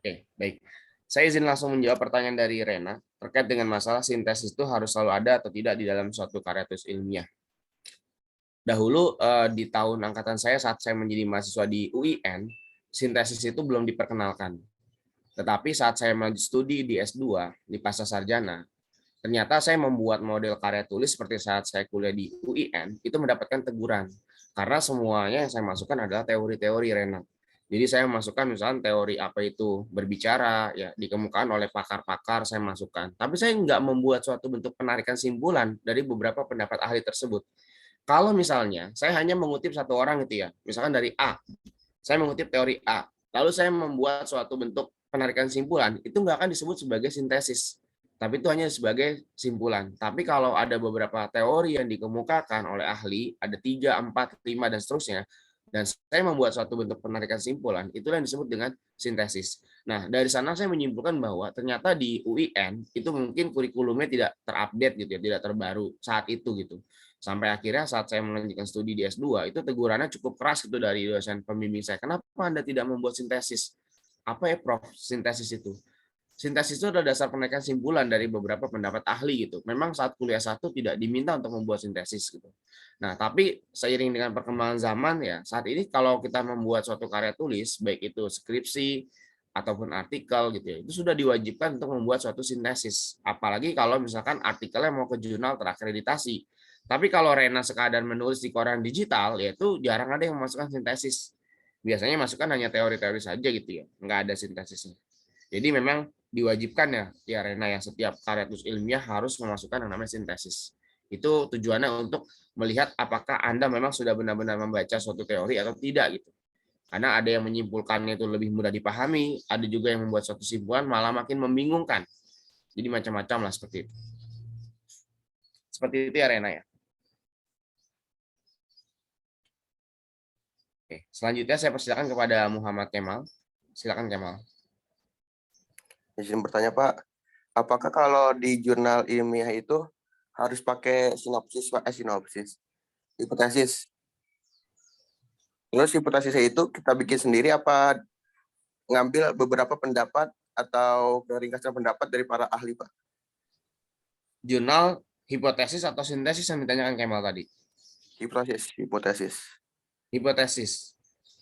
Oke, baik. Saya izin langsung menjawab pertanyaan dari Rena terkait dengan masalah sintesis itu harus selalu ada atau tidak di dalam suatu karya tulis ilmiah. Dahulu di tahun angkatan saya saat saya menjadi mahasiswa di UIN, sintesis itu belum diperkenalkan. Tetapi saat saya melanjut studi di S2 di pasca sarjana, ternyata saya membuat model karya tulis seperti saat saya kuliah di UIN itu mendapatkan teguran karena semuanya yang saya masukkan adalah teori-teori, Rena. Jadi saya masukkan misalnya teori apa itu berbicara, ya dikemukakan oleh pakar-pakar saya masukkan. Tapi saya nggak membuat suatu bentuk penarikan simpulan dari beberapa pendapat ahli tersebut. Kalau misalnya saya hanya mengutip satu orang gitu ya, misalkan dari A, saya mengutip teori A, lalu saya membuat suatu bentuk penarikan simpulan, itu nggak akan disebut sebagai sintesis, tapi itu hanya sebagai simpulan. Tapi kalau ada beberapa teori yang dikemukakan oleh ahli, ada 3, 4, 5, dan seterusnya, dan saya membuat suatu bentuk penarikan simpulan, itulah yang disebut dengan sintesis. Nah, dari sana saya menyimpulkan bahwa ternyata di UIN itu mungkin kurikulumnya tidak terupdate gitu ya, tidak terbaru saat itu gitu. Sampai akhirnya saat saya melanjutkan studi di S2, itu tegurannya cukup keras gitu dari dosen pembimbing saya. Kenapa Anda tidak membuat sintesis? Apa ya, Prof, sintesis itu? Sintesis itu adalah dasar penarikan simpulan dari beberapa pendapat ahli gitu. Memang saat kuliah satu tidak diminta untuk membuat sintesis gitu. Nah, tapi seiring dengan perkembangan zaman ya, saat ini kalau kita membuat suatu karya tulis, baik itu skripsi ataupun artikel gitu ya, itu sudah diwajibkan untuk membuat suatu sintesis. Apalagi kalau misalkan artikelnya mau ke jurnal terakreditasi. Tapi kalau Rena sekadar menulis di koran digital, ya itu jarang ada yang memasukkan sintesis. Biasanya masukkan hanya teori-teori saja gitu ya, nggak ada sintesisnya. Jadi memang diwajibkan ya Rena ya, setiap karya tulis ilmiah harus memasukkan yang namanya sintesis. Itu tujuannya untuk melihat apakah Anda memang sudah benar-benar membaca suatu teori atau tidak gitu. Karena ada yang menyimpulkannya itu lebih mudah dipahami, ada juga yang membuat suatu simpulan malah makin membingungkan. Jadi macam-macam lah seperti itu. Seperti itu ya Rena ya. Oke, selanjutnya saya persilakan kepada Muhammad Kemal. Silakan Kemal. Izin bertanya Pak, apakah kalau di jurnal ilmiah itu harus pakai sinopsis, hipotesis? Terus hipotesisnya itu kita bikin sendiri apa ngambil beberapa pendapat atau ringkasan pendapat dari para ahli Pak? Jurnal hipotesis atau sintesis yang ditanyakan Kemal tadi? Hipotesis. Hipotesis.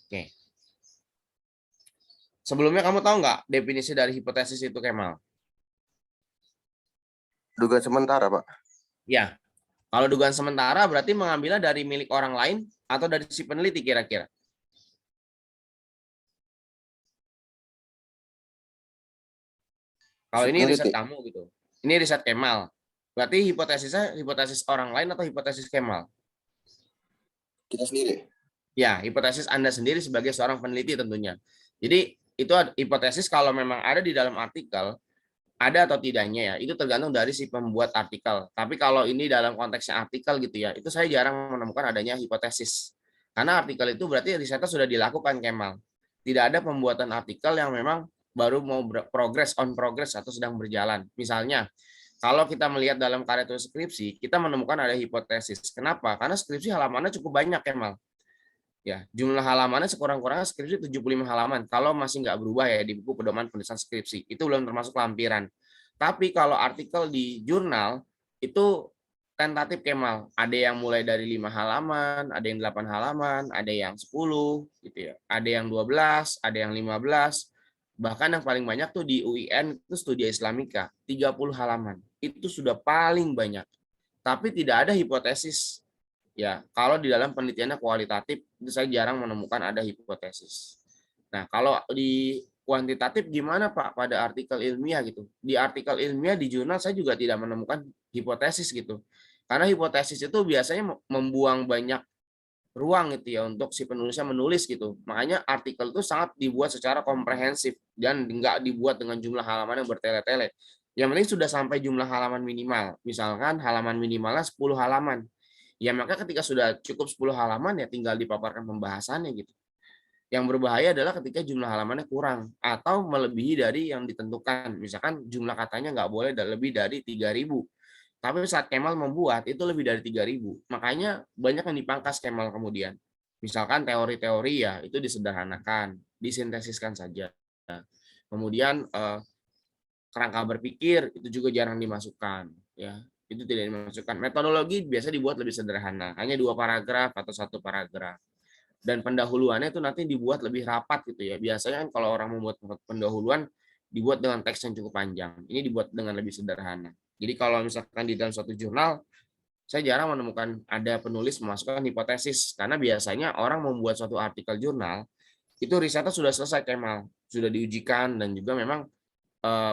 Oke. Sebelumnya kamu tahu nggak definisi dari hipotesis itu, Kemal? Dugaan sementara, Pak. Ya. Kalau dugaan sementara berarti mengambilnya dari milik orang lain atau dari si peneliti kira-kira? Kalau ini riset kamu gitu. Ini riset Kemal. Berarti hipotesisnya hipotesis orang lain atau hipotesis Kemal? Kita sendiri. Ya, hipotesis Anda sendiri sebagai seorang peneliti tentunya. Jadi itu hipotesis kalau memang ada di dalam artikel, ada atau tidaknya ya, itu tergantung dari si pembuat artikel. Tapi kalau ini dalam konteksnya artikel gitu ya, itu saya jarang menemukan adanya hipotesis. Karena artikel itu berarti risetnya sudah dilakukan, Kemal. Tidak ada pembuatan artikel yang memang baru mau progress atau sedang berjalan. Misalnya, kalau kita melihat dalam karya tulis skripsi, kita menemukan ada hipotesis. Kenapa? Karena skripsi halamannya cukup banyak, Kemal. Ya, jumlah halamannya sekurang-kurangnya skripsi 75 halaman. Kalau masih nggak berubah ya di buku pedoman penulisan skripsi, itu belum termasuk lampiran. Tapi kalau artikel di jurnal itu tentatif, Kemal. Ada yang mulai dari 5 halaman, ada yang 8 halaman, ada yang 10 gitu ya. Ada yang 12, ada yang 15. Bahkan yang paling banyak tuh di UIN itu Studia Islamika, 30 halaman. Itu sudah paling banyak. Tapi tidak ada hipotesis. Ya, kalau di dalam penelitiannya kualitatif, itu saya jarang menemukan ada hipotesis. Nah, kalau di kuantitatif gimana Pak pada artikel ilmiah gitu? Di artikel ilmiah di jurnal saya juga tidak menemukan hipotesis gitu. Karena hipotesis itu biasanya membuang banyak ruang gitu ya untuk si penulisnya menulis gitu. Makanya artikel itu sangat dibuat secara komprehensif dan nggak dibuat dengan jumlah halaman yang bertele-tele. Yang penting sudah sampai jumlah halaman minimal. Misalkan halaman minimalnya 10 halaman. Ya maka ketika sudah cukup 10 halaman ya tinggal dipaparkan pembahasannya gitu. Yang berbahaya adalah ketika jumlah halamannya kurang atau melebihi dari yang ditentukan. Misalkan jumlah katanya nggak boleh lebih dari 3.000. Tapi saat Kemal membuat itu lebih dari 3.000. Makanya banyak yang dipangkas Kemal kemudian. Misalkan teori-teori ya itu disederhanakan, disintesiskan saja. Kemudian kerangka berpikir itu juga jarang dimasukkan, ya itu tidak dimasukkan. Metodologi biasa dibuat lebih sederhana, hanya 2 paragraf atau 1 paragraf. Dan pendahuluannya itu nanti dibuat lebih rapat gitu ya. Biasanya kan kalau orang membuat pendahuluan dibuat dengan teks yang cukup panjang. Ini dibuat dengan lebih sederhana. Jadi kalau misalkan di dalam suatu jurnal, saya jarang menemukan ada penulis memasukkan hipotesis karena biasanya orang membuat suatu artikel jurnal itu risetnya sudah selesai Kemal, sudah diujikan dan juga memang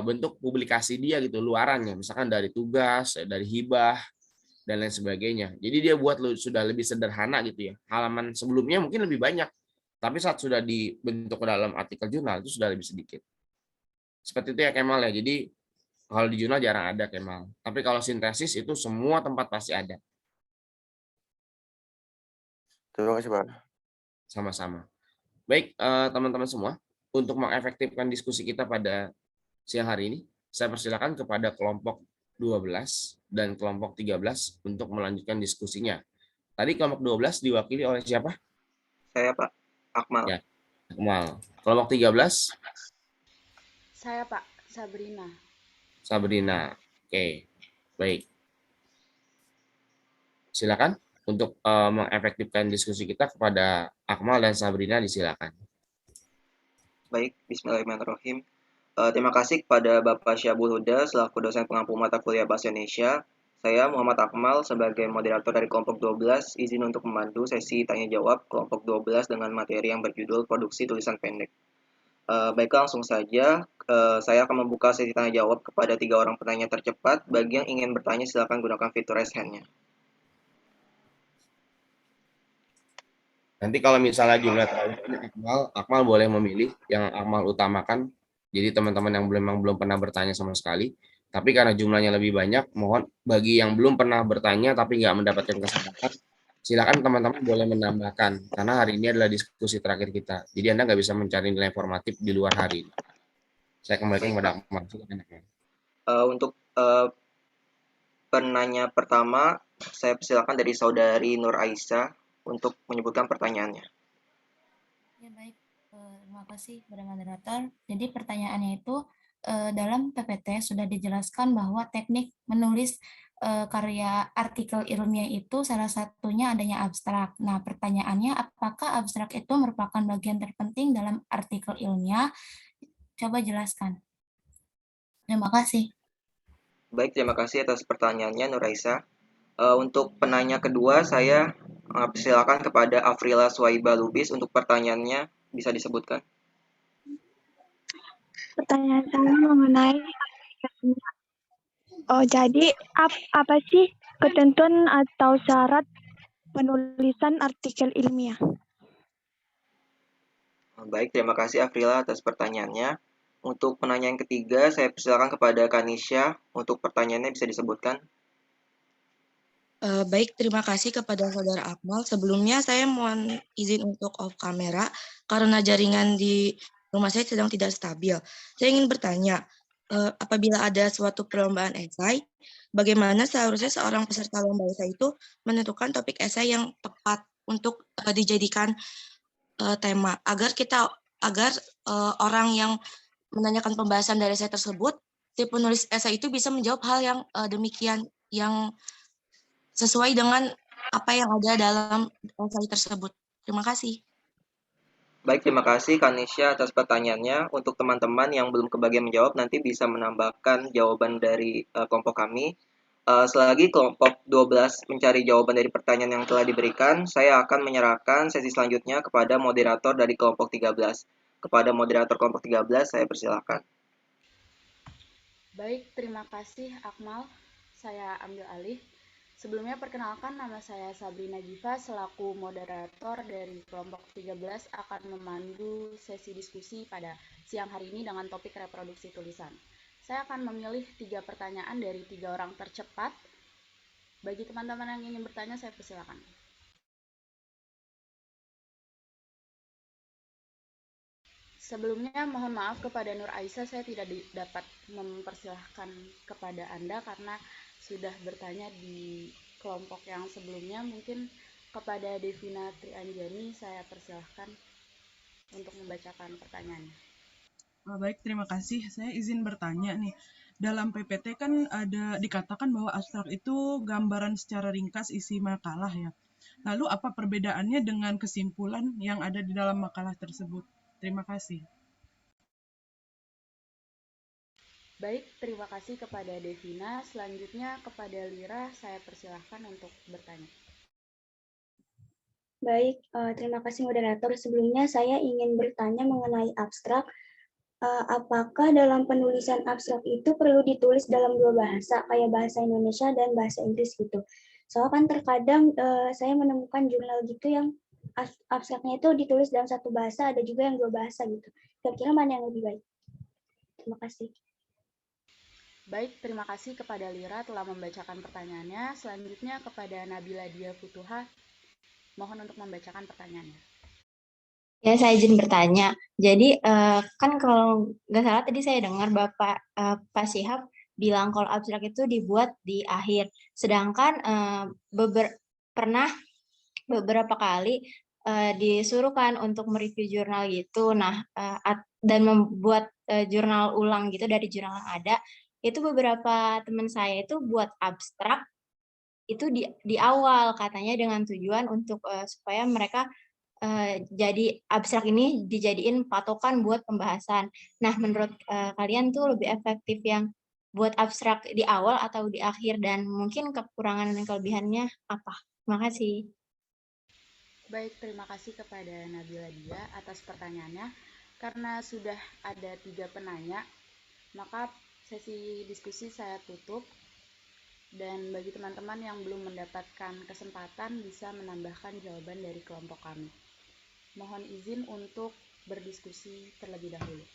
bentuk publikasi dia gitu luarannya, misalkan dari tugas, dari hibah dan lain sebagainya. Jadi dia buat sudah lebih sederhana gitu ya. Halaman sebelumnya mungkin lebih banyak, tapi saat sudah dibentuk ke dalam artikel jurnal itu sudah lebih sedikit. Seperti itu ya Kemal ya. Jadi kalau di jurnal jarang ada Kemal. Tapi kalau sintesis itu semua tempat pasti ada. Terima kasih, Pak. Sama-sama. Baik, teman-teman semua, untuk mengefektifkan diskusi kita pada siang hari ini, saya persilakan kepada kelompok 12 dan kelompok 13 untuk melanjutkan diskusinya. Tadi kelompok 12 diwakili oleh siapa? Saya, Pak. Akmal. Ya, Akmal. Kelompok 13? Saya, Pak. Sabrina. Sabrina. Oke, baik. Silakan untuk mengefektifkan diskusi kita kepada Akmal dan Sabrina, disilakan. Baik, bismillahirrahmanirrahim. Terima kasih kepada Bapak Syabul Huda selaku dosen pengampu mata kuliah Bahasa Indonesia. Saya Muhammad Akmal sebagai moderator dari kelompok 12 izin untuk membantu sesi tanya jawab kelompok 12 dengan materi yang berjudul produksi tulisan pendek. Baiklah, langsung saja saya akan membuka sesi tanya jawab kepada 3 orang penanya tercepat. Bagi yang ingin bertanya silakan gunakan fitur raise hand-nya. Nanti kalau misalnya jumlah terlalu banyak Akmal boleh memilih yang Akmal utamakan. Jadi teman-teman yang belum pernah bertanya sama sekali. Tapi karena jumlahnya lebih banyak, mohon bagi yang belum pernah bertanya tapi nggak mendapatkan kesempatan, silakan teman-teman boleh menambahkan. Karena hari ini adalah diskusi terakhir kita. Jadi Anda nggak bisa mencari nilai informatif di luar hari ini. Saya kembalikan kepada Akmal. Untuk penanya pertama, saya persilakan dari saudari Nur Aisyah untuk menyebutkan pertanyaannya. Ya baik, terima kasih kepada moderator. Jadi pertanyaannya itu dalam PPT sudah dijelaskan bahwa teknik menulis karya artikel ilmiah itu salah satunya adanya abstrak. Nah pertanyaannya apakah abstrak itu merupakan bagian terpenting dalam artikel ilmiah? Coba jelaskan. Terima kasih. Baik, terima kasih atas pertanyaannya Nur Aisyah. Untuk penanya kedua, saya silakan kepada Afrila Swaiba Lubis untuk pertanyaannya bisa disebutkan. Pertanyaan saya mengenai jadi apa sih ketentuan atau syarat penulisan artikel ilmiah? Baik, terima kasih Afrila atas pertanyaannya. Untuk penanya yang ketiga, saya persilakan kepada Kanisha untuk pertanyaannya bisa disebutkan. Baik, terima kasih kepada Saudara Akmal. Sebelumnya saya mohon izin untuk off kamera karena jaringan di rumah saya sedang tidak stabil. Saya ingin bertanya, apabila ada suatu perlombaan esai, bagaimana seharusnya seorang peserta lomba esai itu menentukan topik esai yang tepat untuk dijadikan tema agar orang yang menanyakan pembahasan dari esai tersebut, si penulis esai itu bisa menjawab hal yang demikian yang sesuai dengan apa yang ada dalam esai tersebut. Terima kasih. Baik, terima kasih Kanisha atas pertanyaannya. Untuk teman-teman yang belum kebagian menjawab, nanti bisa menambahkan jawaban dari kelompok kami. Selagi kelompok 12 mencari jawaban dari pertanyaan yang telah diberikan, saya akan menyerahkan sesi selanjutnya kepada moderator dari kelompok 13. Kepada moderator kelompok 13, saya persilakan. Baik, terima kasih Akmal. Saya ambil alih. Sebelumnya perkenalkan, nama saya Sabrina Giva selaku moderator dari kelompok 13 akan memandu sesi diskusi pada siang hari ini dengan topik reproduksi tulisan. Saya akan memilih 3 pertanyaan dari 3 orang tercepat. Bagi teman-teman yang ingin bertanya, saya persilakan. Sebelumnya mohon maaf kepada Nur Aisyah, saya tidak dapat mempersilahkan kepada Anda karena sudah bertanya di kelompok yang sebelumnya. Mungkin kepada Devina Trianjani saya persilahkan untuk membacakan pertanyaannya. Baik, terima kasih. Saya izin bertanya nih. Dalam PPT kan ada dikatakan bahwa abstrak itu gambaran secara ringkas isi makalah ya. Lalu apa perbedaannya dengan kesimpulan yang ada di dalam makalah tersebut? Terima kasih. Baik, terima kasih kepada Devina. Selanjutnya kepada Lira, saya persilahkan untuk bertanya. Baik, terima kasih moderator. Sebelumnya saya ingin bertanya mengenai abstrak. Apakah dalam penulisan abstrak itu perlu ditulis dalam 2 bahasa, kayak bahasa Indonesia dan bahasa Inggris gitu? Soalnya kan terkadang saya menemukan jurnal gitu yang abstraknya itu ditulis dalam 1 bahasa, ada juga yang 2 bahasa gitu. Kira-kira mana yang lebih baik? Terima kasih. Baik, terima kasih kepada Lira telah membacakan pertanyaannya. Selanjutnya kepada Nabila Dia Futuha, mohon untuk membacakan pertanyaannya. Ya, saya izin bertanya. Jadi, kan kalau nggak salah tadi saya dengar Pak Syihab bilang kalau abstrak itu dibuat di akhir. Sedangkan pernah beberapa kali disuruh kan untuk mereview jurnal gitu. Nah, dan membuat jurnal ulang gitu dari jurnal yang ada. Itu beberapa teman saya itu buat abstrak itu di awal katanya dengan tujuan untuk supaya mereka jadi abstrak ini dijadiin patokan buat pembahasan. Nah, menurut kalian tuh lebih efektif yang buat abstrak di awal atau di akhir, dan mungkin kekurangan dan kelebihannya apa? Terima kasih. Baik, terima kasih kepada Nabila Dia atas pertanyaannya. Karena sudah ada 3 penanya, maka sesi diskusi saya tutup. Dan bagi teman-teman yang belum mendapatkan kesempatan bisa menambahkan jawaban dari kelompok kami. Mohon izin untuk berdiskusi terlebih dahulu.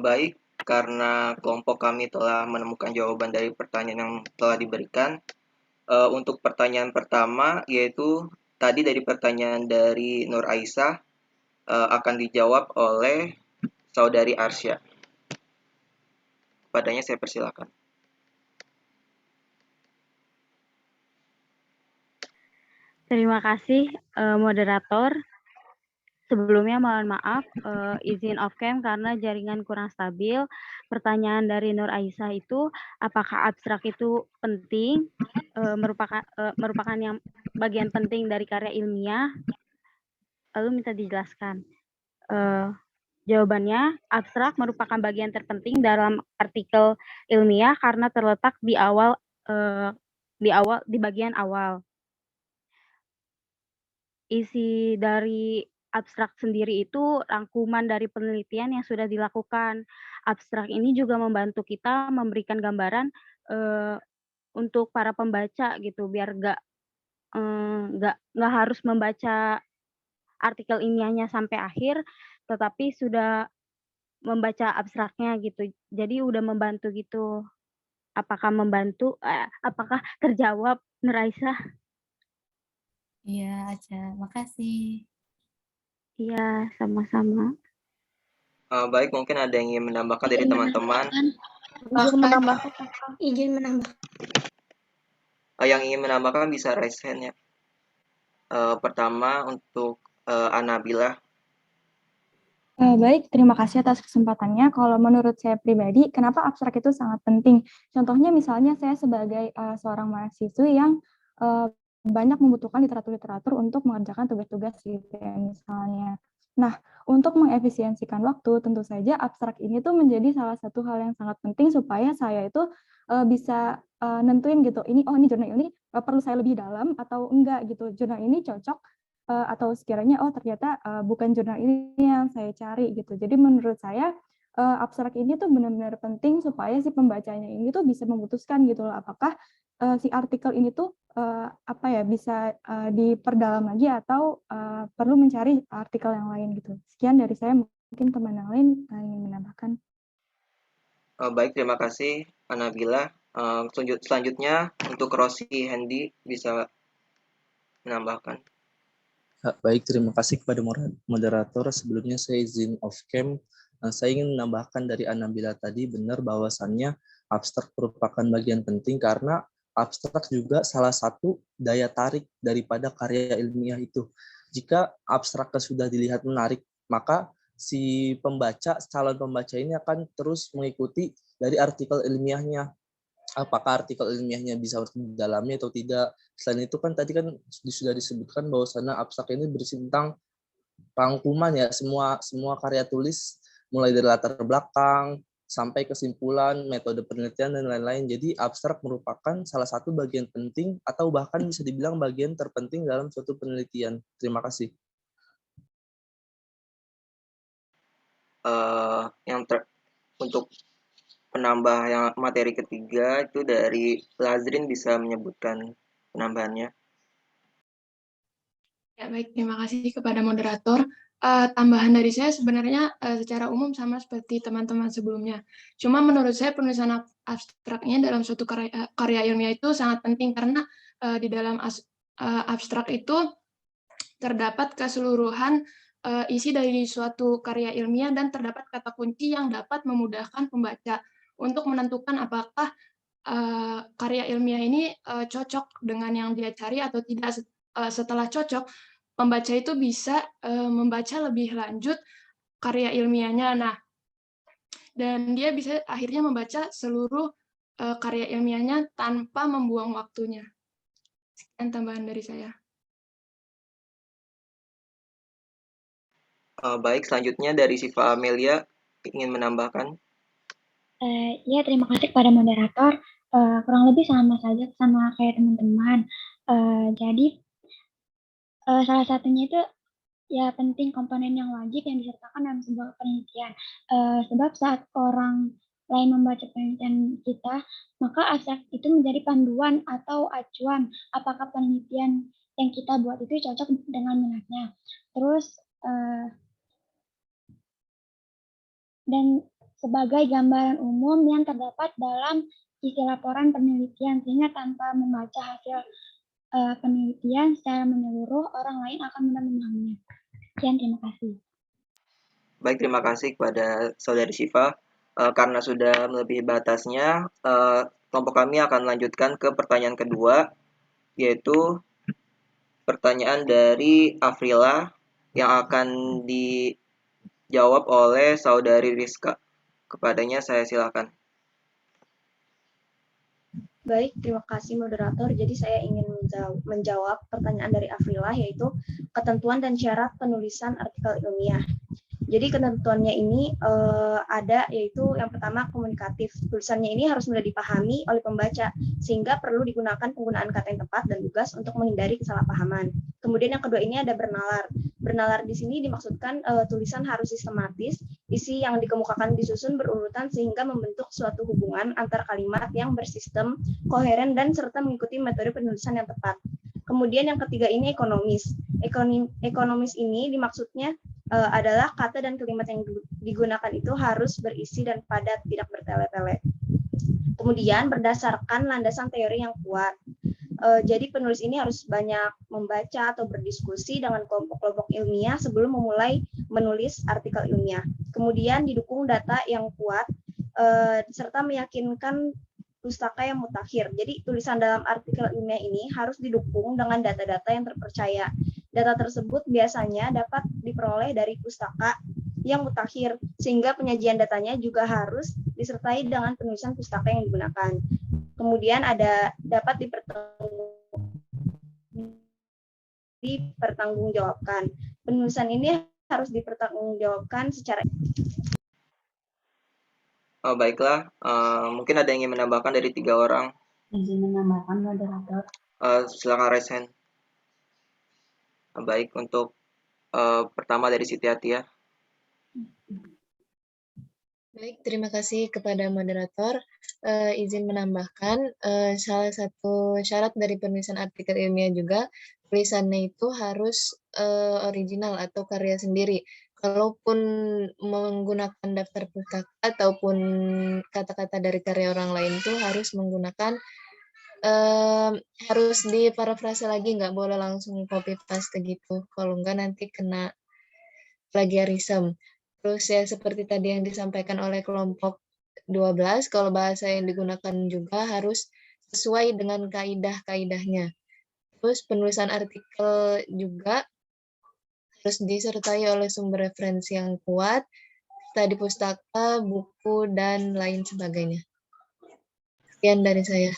Baik, karena kelompok kami telah menemukan jawaban dari pertanyaan yang telah diberikan. Untuk pertanyaan pertama, yaitu tadi dari pertanyaan dari Nur Aisyah, akan dijawab oleh Saudari Arsya. Padanya saya persilakan. Terima kasih, moderator. Sebelumnya mohon maaf, izin off cam karena jaringan kurang stabil. Pertanyaan dari Nur Aisyah itu, apakah abstrak itu penting, merupakan yang bagian penting dari karya ilmiah? Lalu minta dijelaskan. Jawabannya, abstrak merupakan bagian terpenting dalam artikel ilmiah karena terletak di bagian awal. Isi dari abstrak sendiri itu rangkuman dari penelitian yang sudah dilakukan. Abstrak ini juga membantu kita memberikan gambaran untuk para pembaca gitu, biar nggak harus membaca artikel ilmiahnya sampai akhir, tetapi sudah membaca abstraknya gitu. Jadi udah membantu gitu. Apakah apakah terjawab, Nur Aisyah? Iya, Aca. Makasih. Iya, sama-sama. Baik, mungkin ada yang ingin menambahkan dari teman-teman. Izin menambah. Yang ingin menambahkan bisa raise hand ya. Pertama untuk Anabila. Baik, terima kasih atas kesempatannya. Kalau menurut saya pribadi, kenapa abstrak itu sangat penting? Contohnya misalnya saya sebagai seorang mahasiswi yang banyak membutuhkan literatur-literatur untuk mengerjakan tugas-tugas gitu ya misalnya. Nah, untuk mengefisiensikan waktu, tentu saja abstrak ini tuh menjadi salah satu hal yang sangat penting supaya saya itu bisa nentuin gitu, ini jurnal ini perlu saya lebih dalam atau enggak gitu. Jurnal ini cocok atau sekiranya ternyata bukan jurnal ini yang saya cari gitu. Jadi menurut saya abstrak ini tuh benar-benar penting supaya si pembacanya ini tuh bisa memutuskan gitu loh apakah si artikel ini tuh bisa diperdalam lagi atau perlu mencari artikel yang lain gitu. Sekian dari saya, mungkin teman yang lain ingin menambahkan. Baik, terima kasih Anabila. Selanjutnya untuk Rosi Hendy bisa menambahkan. Baik, terima kasih kepada moderator. Sebelumnya saya izin off cam. Saya ingin menambahkan dari Anabila tadi, benar bahwasannya abstrak merupakan bagian penting karena abstrak juga salah satu daya tarik daripada karya ilmiah itu. Jika abstraknya sudah dilihat menarik, maka si calon pembaca ini akan terus mengikuti dari artikel ilmiahnya. Apakah artikel ilmiahnya bisa mendalami atau tidak. Selain itu kan tadi kan sudah disebutkan bahwasannya abstrak ini berisi tentang rangkuman ya, semua karya tulis mulai dari latar belakang sampai kesimpulan, metode penelitian dan lain-lain. Jadi abstrak merupakan salah satu bagian penting atau bahkan bisa dibilang bagian terpenting dalam suatu penelitian. Terima kasih. Untuk penambah yang materi ketiga itu dari Lazrin bisa menyebutkan penambahannya. Ya, baik, terima kasih kepada moderator. Tambahan dari saya sebenarnya secara umum sama seperti teman-teman sebelumnya. Cuma menurut saya penulisan abstraknya dalam suatu karya ilmiah itu sangat penting karena di dalam abstrak itu terdapat keseluruhan isi dari suatu karya ilmiah dan terdapat kata kunci yang dapat memudahkan pembaca untuk menentukan apakah karya ilmiah ini cocok dengan yang dia cari atau tidak. Setelah cocok, pembaca itu bisa membaca lebih lanjut karya ilmiahnya. Nah, dan dia bisa akhirnya membaca seluruh karya ilmiahnya tanpa membuang waktunya. Sekian tambahan dari saya. Baik, selanjutnya dari Siva Amelia ingin menambahkan. Ya, terima kasih kepada moderator. Kurang lebih sama saja sama kayak teman-teman. Jadi salah satunya itu ya penting komponen yang wajib yang disertakan dalam sebuah penelitian. Sebab saat orang lain membaca penelitian kita, maka abstrak itu menjadi panduan atau acuan apakah penelitian yang kita buat itu cocok dengan minatnya. Terus dan sebagai gambaran umum yang terdapat dalam isi laporan penelitian, sehingga tanpa membaca hasil penelitian secara menyeluruh, orang lain akan mudah memahaminya. Sekian, terima kasih. Baik, terima kasih kepada Saudari Syifa. Karena sudah melebihi batasnya, kelompok kami akan melanjutkan ke pertanyaan kedua, yaitu pertanyaan dari Afrila yang akan dijawab oleh Saudari Rizka. Kepadanya saya silakan. Baik, terima kasih moderator. Jadi saya ingin menjawab pertanyaan dari Afrila, yaitu ketentuan dan syarat penulisan artikel ilmiah. Jadi ketentuannya ini ada, yaitu yang pertama komunikatif. Tulisannya ini harus mudah dipahami oleh pembaca, sehingga perlu digunakan penggunaan kata yang tepat dan lugas untuk menghindari kesalahpahaman. Kemudian yang kedua ini ada bernalar. Bernalar di sini dimaksudkan tulisan harus sistematis, isi yang dikemukakan disusun berurutan sehingga membentuk suatu hubungan antar kalimat yang bersistem, koheren, dan serta mengikuti metode penulisan yang tepat. Kemudian yang ketiga ini ekonomis. Ekonomis ini dimaksudnya adalah kata dan kalimat yang digunakan itu harus berisi dan padat, tidak bertele-tele. Kemudian berdasarkan landasan teori yang kuat. Jadi penulis ini harus banyak membaca atau berdiskusi dengan kelompok-kelompok ilmiah sebelum memulai menulis artikel ilmiah. Kemudian didukung data yang kuat serta meyakinkan pustaka yang mutakhir. Jadi tulisan dalam artikel ilmiah ini harus didukung dengan data-data yang terpercaya. Data tersebut biasanya dapat diperoleh dari pustaka yang mutakhir, sehingga penyajian datanya juga harus disertai dengan penulisan pustaka yang digunakan. Kemudian ada dapat dipertanggungjawabkan. Penulisan ini harus dipertanggungjawabkan secara. Oh, baiklah, mungkin ada yang ingin menambahkan dari 3 orang. Izin menambahkan moderator. Silakan raise hand. Baik, untuk pertama dari Siti Atia. Baik, terima kasih kepada moderator. Izin menambahkan, salah satu syarat dari penulisan artikel ilmiah juga, tulisannya itu harus original atau karya sendiri. Kalaupun menggunakan daftar pustaka ataupun kata-kata dari karya orang lain itu harus menggunakan harus diparafrase lagi, nggak boleh langsung copy paste gitu. Kalau nggak nanti kena plagiarisme. Terus ya seperti tadi yang disampaikan oleh kelompok 12, kalau bahasa yang digunakan juga harus sesuai dengan kaidah-kaidahnya. Terus penulisan artikel juga harus disertai oleh sumber referensi yang kuat, tadi pustaka, buku, dan lain sebagainya. Sekian dari saya.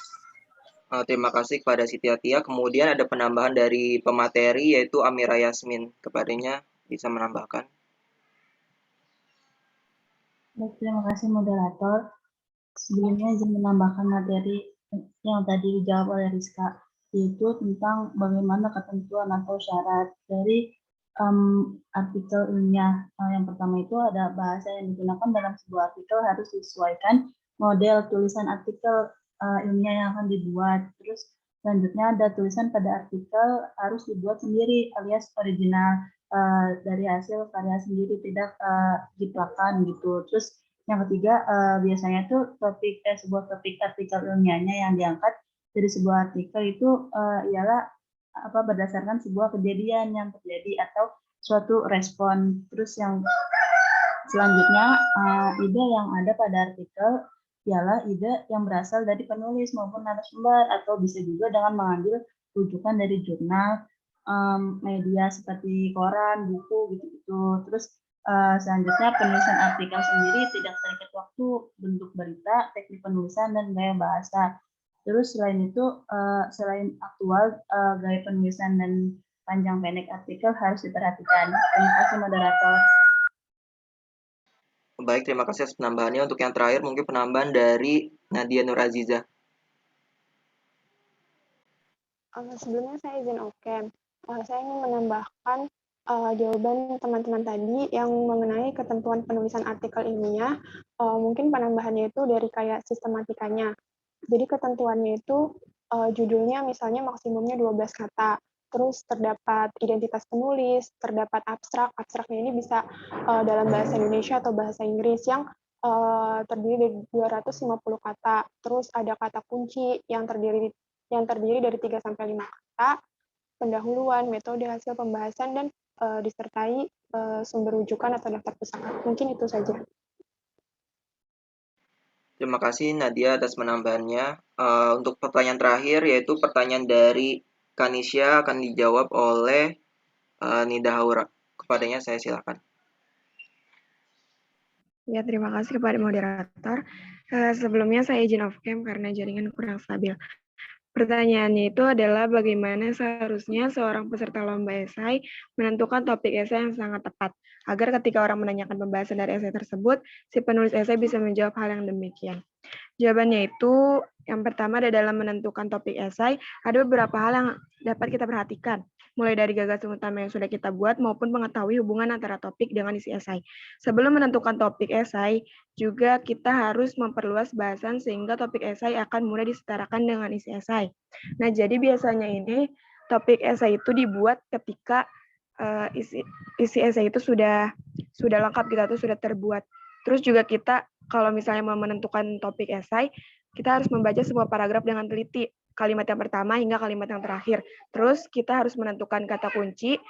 Terima kasih kepada Siti Atia. Kemudian ada penambahan dari pemateri, yaitu Amira Yasmin. Kepadanya bisa menambahkan. Baik, terima kasih moderator. Sebelumnya izin menambahkan materi yang tadi dijawab oleh Rizka, yaitu tentang bagaimana ketentuan atau syarat dari artikel ilmiah. Yang pertama itu ada bahasa yang digunakan dalam sebuah artikel harus disesuaikan model tulisan artikel ilmiah yang akan dibuat. Terus selanjutnya ada tulisan pada artikel harus dibuat sendiri alias original dari hasil karya sendiri, tidak jiplakan gitu. Terus yang ketiga biasanya tuh sebuah topik artikel ilmiahnya yang diangkat dari sebuah artikel itu ialah berdasarkan sebuah kejadian yang terjadi atau suatu respon. Terus yang selanjutnya ide yang ada pada artikel ialah ide yang berasal dari penulis maupun narasumber, atau bisa juga dengan mengambil rujukan dari jurnal, media seperti koran, buku gitu-gitu. Terus selanjutnya penulisan artikel sendiri tidak terikat waktu, bentuk berita, teknik penulisan, dan gaya bahasa. Terus selain itu, selain aktual, gaya penulisan dan panjang pendek artikel harus diperhatikan. Terima kasih moderator. Baik, terima kasih atas penambahannya. Untuk yang terakhir mungkin penambahan dari Nadia Nur Aziza. Sebelumnya saya izin off-cam. Saya ingin menambahkan jawaban teman-teman tadi yang mengenai ketentuan penulisan artikel ilmiah. Mungkin penambahannya itu dari kayak sistematikanya. Jadi ketentuannya itu judulnya misalnya maksimumnya 12 kata. Terus terdapat identitas penulis, terdapat abstrak. Abstraknya ini bisa dalam bahasa Indonesia atau bahasa Inggris yang terdiri dari 250 kata. Terus ada kata kunci yang terdiri dari 3 sampai 5 kata, pendahuluan, metode hasil pembahasan, dan disertai sumber rujukan atau daftar pusaka. Mungkin itu saja. Terima kasih Nadia atas penambahannya. Untuk pertanyaan terakhir, yaitu pertanyaan dari Kanisya akan dijawab oleh Nida Haura. Kepadanya saya silakan. Ya, terima kasih kepada moderator. Sebelumnya saya izin off cam karena jaringan kurang stabil. Pertanyaannya itu adalah bagaimana seharusnya seorang peserta lomba esai menentukan topik esai yang sangat tepat, agar ketika orang menanyakan pembahasan dari esai tersebut, si penulis esai bisa menjawab hal yang demikian. Jawabannya itu, yang pertama ada dalam menentukan topik esai, ada beberapa hal yang dapat kita perhatikan, mulai dari gagasan utama yang sudah kita buat maupun mengetahui hubungan antara topik dengan isi esai. Sebelum menentukan topik esai, juga kita harus memperluas bahasan sehingga topik esai akan mudah disetarakan dengan isi esai. Nah, jadi biasanya ini topik esai itu dibuat ketika isi esai itu sudah lengkap, kita tuh sudah terbuat. Terus juga kita kalau misalnya mau menentukan topik esai, kita harus membaca sebuah paragraf dengan teliti, kalimat yang pertama hingga kalimat yang terakhir. Terus kita harus menentukan kata kunci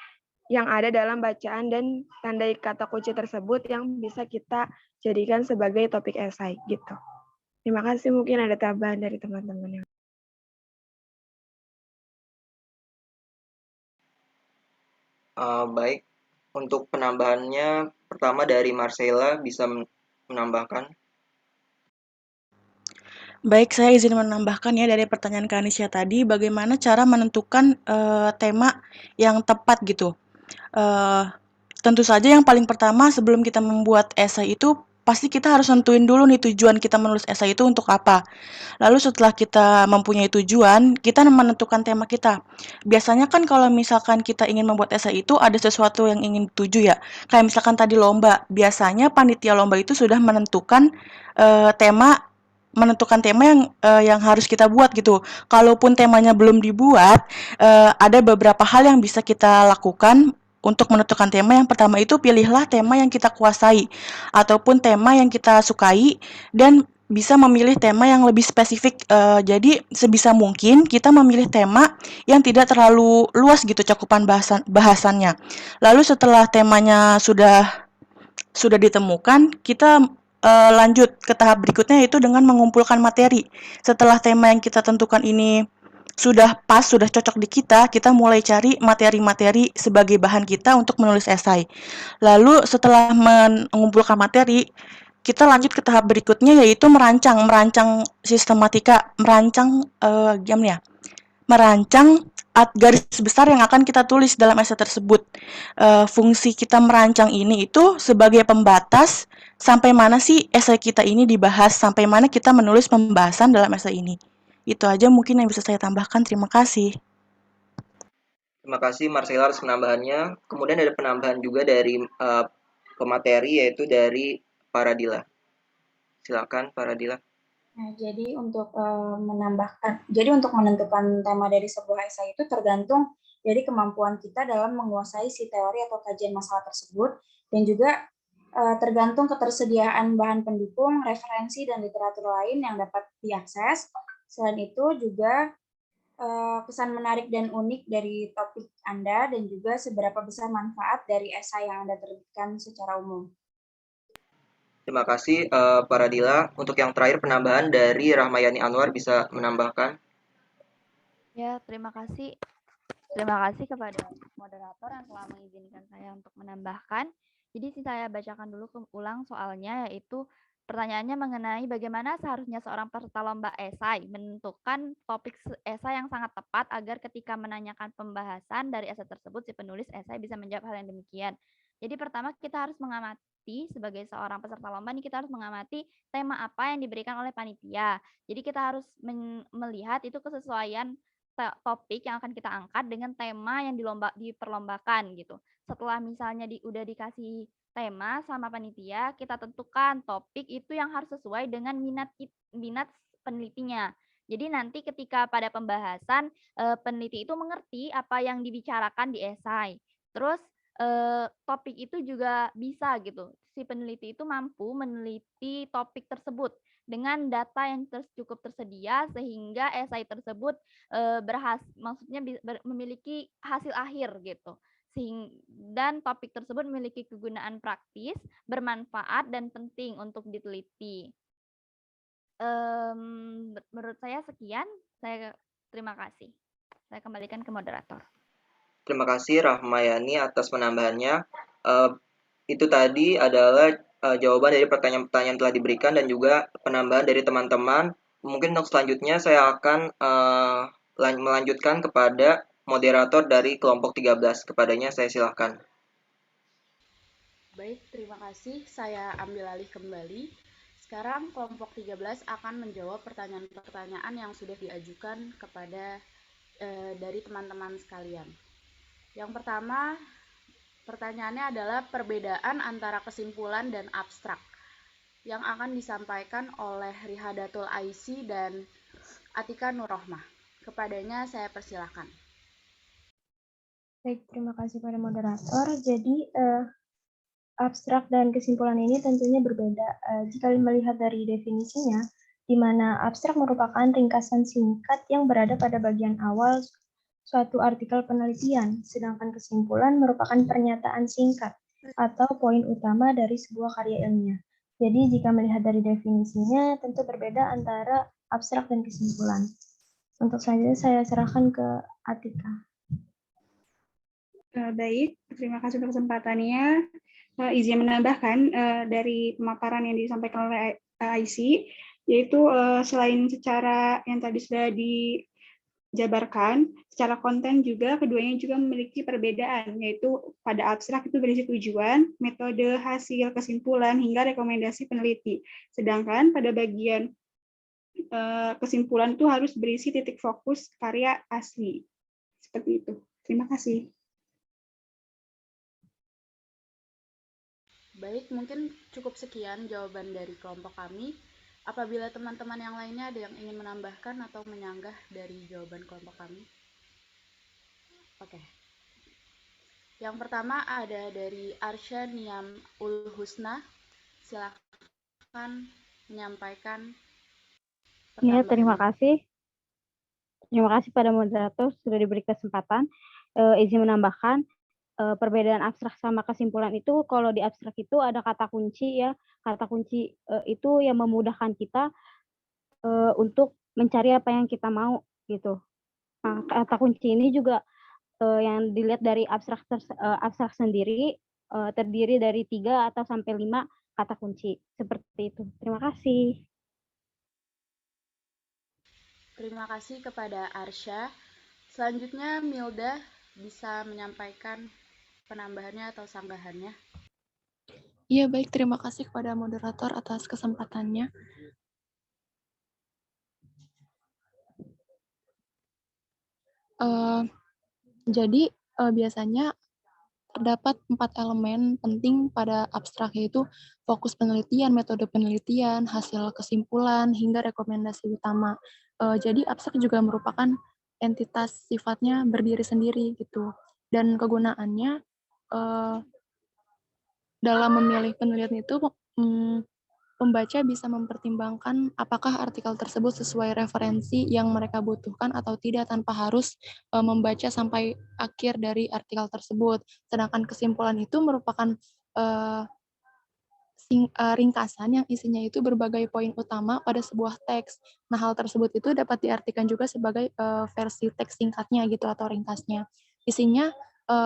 yang ada dalam bacaan dan tandai kata kunci tersebut yang bisa kita jadikan sebagai topik esai gitu. Terima kasih, mungkin ada tambahan dari teman-teman. Baik, untuk penambahannya pertama dari Marcella bisa menambahkan. Baik, saya izin menambahkan ya dari pertanyaan Kanisya tadi, bagaimana cara menentukan tema yang tepat gitu. Tentu saja yang paling pertama sebelum kita membuat esai itu pasti kita harus nentuin dulu nih tujuan kita menulis esai itu untuk apa. Lalu setelah kita mempunyai tujuan, kita menentukan tema kita. Biasanya kan kalau misalkan kita ingin membuat esai itu ada sesuatu yang ingin dituju ya. Kayak misalkan tadi lomba, biasanya panitia lomba itu sudah menentukan menentukan tema yang harus kita buat gitu. Kalaupun temanya belum dibuat, ada beberapa hal yang bisa kita lakukan untuk menentukan tema. Yang pertama itu pilihlah tema yang kita kuasai ataupun tema yang kita sukai dan bisa memilih tema yang lebih spesifik. Jadi sebisa mungkin kita memilih tema yang tidak terlalu luas gitu cakupan bahasannya. Lalu setelah temanya sudah ditemukan, kita lanjut ke tahap berikutnya yaitu dengan mengumpulkan materi. Setelah tema yang kita tentukan ini sudah pas, sudah cocok di kita mulai cari materi-materi sebagai bahan kita untuk menulis esai. Lalu setelah mengumpulkan materi, kita lanjut ke tahap berikutnya yaitu merancang sistematika, merancang garis besar yang akan kita tulis dalam esai tersebut. Fungsi kita merancang ini itu sebagai pembatas sampai mana sih esai kita ini dibahas, sampai mana kita menulis pembahasan dalam esai ini. Itu aja mungkin yang bisa saya tambahkan. Terima kasih. Terima kasih Marcella atas penambahannya. Kemudian ada penambahan juga dari pemateri yaitu dari Paradila. Silakan Paradila. Nah, jadi untuk untuk menentukan tema dari sebuah esai itu tergantung dari kemampuan kita dalam menguasai si teori atau kajian masalah tersebut, dan juga tergantung ketersediaan bahan pendukung, referensi, dan literatur lain yang dapat diakses. Selain itu juga kesan menarik dan unik dari topik Anda, dan juga seberapa besar manfaat dari esai yang Anda terbitkan secara umum. Terima kasih Paradila. Untuk yang terakhir penambahan dari Rahmayani Anwar bisa menambahkan. Ya, terima kasih. Terima kasih kepada moderator yang telah mengizinkan saya untuk menambahkan. Jadi saya bacakan dulu ulang soalnya, yaitu pertanyaannya mengenai bagaimana seharusnya seorang peserta lomba esai menentukan topik esai yang sangat tepat agar ketika menanyakan pembahasan dari esai tersebut, si penulis esai bisa menjawab hal yang demikian. Jadi pertama kita harus mengamati, sebagai seorang peserta lomba nih, kita harus mengamati tema apa yang diberikan oleh panitia. Jadi kita harus melihat itu kesesuaian topik yang akan kita angkat dengan tema yang diperlombakan gitu. Setelah misalnya udah dikasih tema sama panitia, kita tentukan topik itu yang harus sesuai dengan minat penelitinya. Jadi nanti ketika pada pembahasan, peneliti itu mengerti apa yang dibicarakan di esai. Terus topik itu juga bisa gitu, si peneliti itu mampu meneliti topik tersebut dengan data yang cukup tersedia sehingga esai tersebut maksudnya memiliki hasil akhir gitu. Dan topik tersebut memiliki kegunaan praktis, bermanfaat dan penting untuk diteliti. Menurut saya sekian. Saya terima kasih. Saya kembalikan ke moderator. Terima kasih Rahmayani atas penambahannya. Itu tadi adalah jawaban dari pertanyaan-pertanyaan yang telah diberikan dan juga penambahan dari teman-teman. Mungkin untuk selanjutnya saya akan melanjutkan kepada moderator dari kelompok 13. Kepadanya saya silakan. Baik, terima kasih. Saya ambil alih kembali. Sekarang kelompok 13 akan menjawab pertanyaan-pertanyaan yang sudah diajukan kepada dari teman-teman sekalian. Yang pertama, pertanyaannya adalah perbedaan antara kesimpulan dan abstrak yang akan disampaikan oleh Rihadatul Aisy dan Atika Nurrohmah. Kepadanya saya persilahkan. Baik, terima kasih pada moderator. Jadi, abstrak dan kesimpulan ini tentunya berbeda. Jika melihat dari definisinya, di mana abstrak merupakan ringkasan singkat yang berada pada bagian awal suatu artikel penelitian, sedangkan kesimpulan merupakan pernyataan singkat atau poin utama dari sebuah karya ilmiah. Jadi jika melihat dari definisinya, tentu berbeda antara abstrak dan kesimpulan. Untuk selanjutnya saya serahkan ke Atika. Baik, terima kasih untuk kesempatannya. Izin menambahkan dari pemaparan yang disampaikan oleh Aisy, yaitu selain secara yang tadi sudah dijabarkan, secara konten juga keduanya juga memiliki perbedaan, yaitu pada abstrak itu berisi tujuan, metode, hasil, kesimpulan, hingga rekomendasi peneliti. Sedangkan pada bagian kesimpulan itu harus berisi titik fokus karya asli. Seperti itu. Terima kasih. Baik, mungkin cukup sekian jawaban dari kelompok kami. Apabila teman-teman yang lainnya ada yang ingin menambahkan atau menyanggah dari jawaban kelompok kami. Oke. Yang pertama ada dari Arsya Niam Ul Husna. Silakan menyampaikan Ya, pertambahan. terima kasih. Terima kasih pada moderator sudah diberi kesempatan. Izin menambahkan, perbedaan abstrak sama kesimpulan itu, kalau di abstrak itu ada kata kunci ya, kata kunci itu yang memudahkan kita untuk mencari apa yang kita mau gitu. Nah, kata kunci ini juga yang dilihat dari abstrak sendiri terdiri dari 3 atau sampai 5 kata kunci seperti itu. Terima kasih. Terima kasih kepada Arsya. Selanjutnya Milda bisa menyampaikan penambahannya atau sanggahannya. Iya, baik. Terima kasih kepada moderator atas kesempatannya. Jadi, biasanya terdapat 4 elemen penting pada abstrak, yaitu fokus penelitian, metode penelitian, hasil kesimpulan, hingga rekomendasi utama. Jadi, abstrak juga merupakan entitas sifatnya berdiri sendiri gitu. Dan kegunaannya dalam memilih penelitian itu, pembaca bisa mempertimbangkan apakah artikel tersebut sesuai referensi yang mereka butuhkan atau tidak tanpa harus membaca sampai akhir dari artikel tersebut. Sedangkan kesimpulan itu merupakan ringkasan yang isinya itu berbagai poin utama pada sebuah teks. Nah, hal tersebut itu dapat diartikan juga sebagai versi teks singkatnya gitu atau ringkasnya. Isinya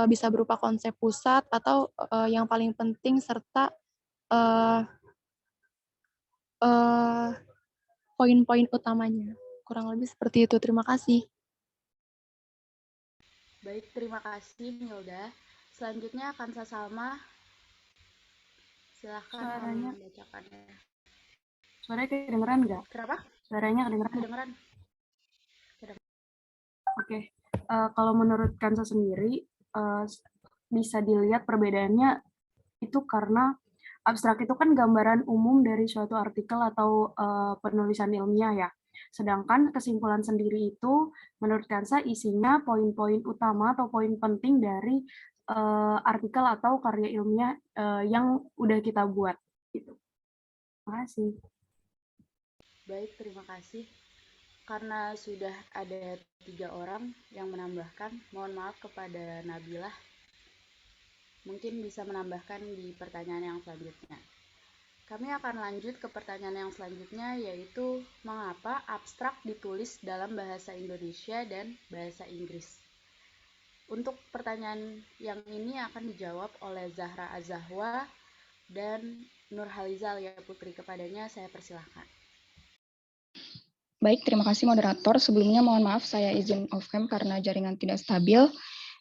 bisa berupa konsep pusat atau yang paling penting serta poin-poin utamanya. Kurang lebih seperti itu. Terima kasih. Baik, terima kasih Milda. Selanjutnya Kansa Salma. Silahkan membacakannya. Suaranya kedengeran nggak? Kenapa? Suaranya kedengeran? Kedengeran. Oke. Kalau menurut Kansa sendiri, bisa dilihat perbedaannya itu karena abstrak itu kan gambaran umum dari suatu artikel atau penulisan ilmiah ya. Sedangkan kesimpulan sendiri itu menurut Kansa isinya poin-poin utama atau poin penting dari artikel atau karya ilmiah yang udah kita buat gitu. Terima kasih. Baik, terima kasih. Karena sudah ada 3 orang yang menambahkan, mohon maaf kepada Nabilah. Mungkin bisa menambahkan di pertanyaan yang selanjutnya. Kami akan lanjut ke pertanyaan yang selanjutnya, yaitu mengapa abstrak ditulis dalam bahasa Indonesia dan bahasa Inggris. Untuk pertanyaan yang ini akan dijawab oleh Zahra Azahwa dan Nurhalizal ya Putri. Kepadanya saya persilahkan. Baik, terima kasih moderator. Sebelumnya mohon maaf saya izin off-cam karena jaringan tidak stabil.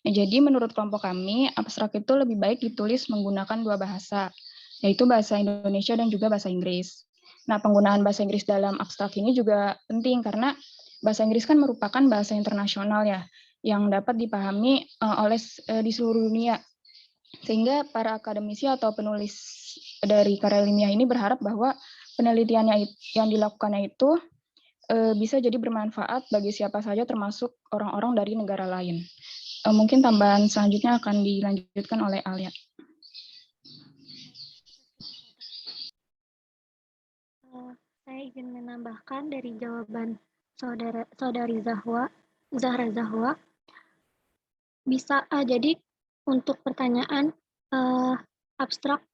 Jadi menurut kelompok kami, abstrak itu lebih baik ditulis menggunakan 2 bahasa, yaitu bahasa Indonesia dan juga bahasa Inggris. Nah, penggunaan bahasa Inggris dalam abstrak ini juga penting karena bahasa Inggris kan merupakan bahasa internasional ya, yang dapat dipahami oleh di seluruh dunia. Sehingga para akademisi atau penulis dari karya ilmiah ini berharap bahwa penelitiannya yang dilakukannya itu bisa jadi bermanfaat bagi siapa saja termasuk orang-orang dari negara lain. Mungkin tambahan selanjutnya akan dilanjutkan oleh Alia. Saya izin menambahkan dari jawaban saudari Zahra Zahwa. Bisa jadi untuk pertanyaan abstrak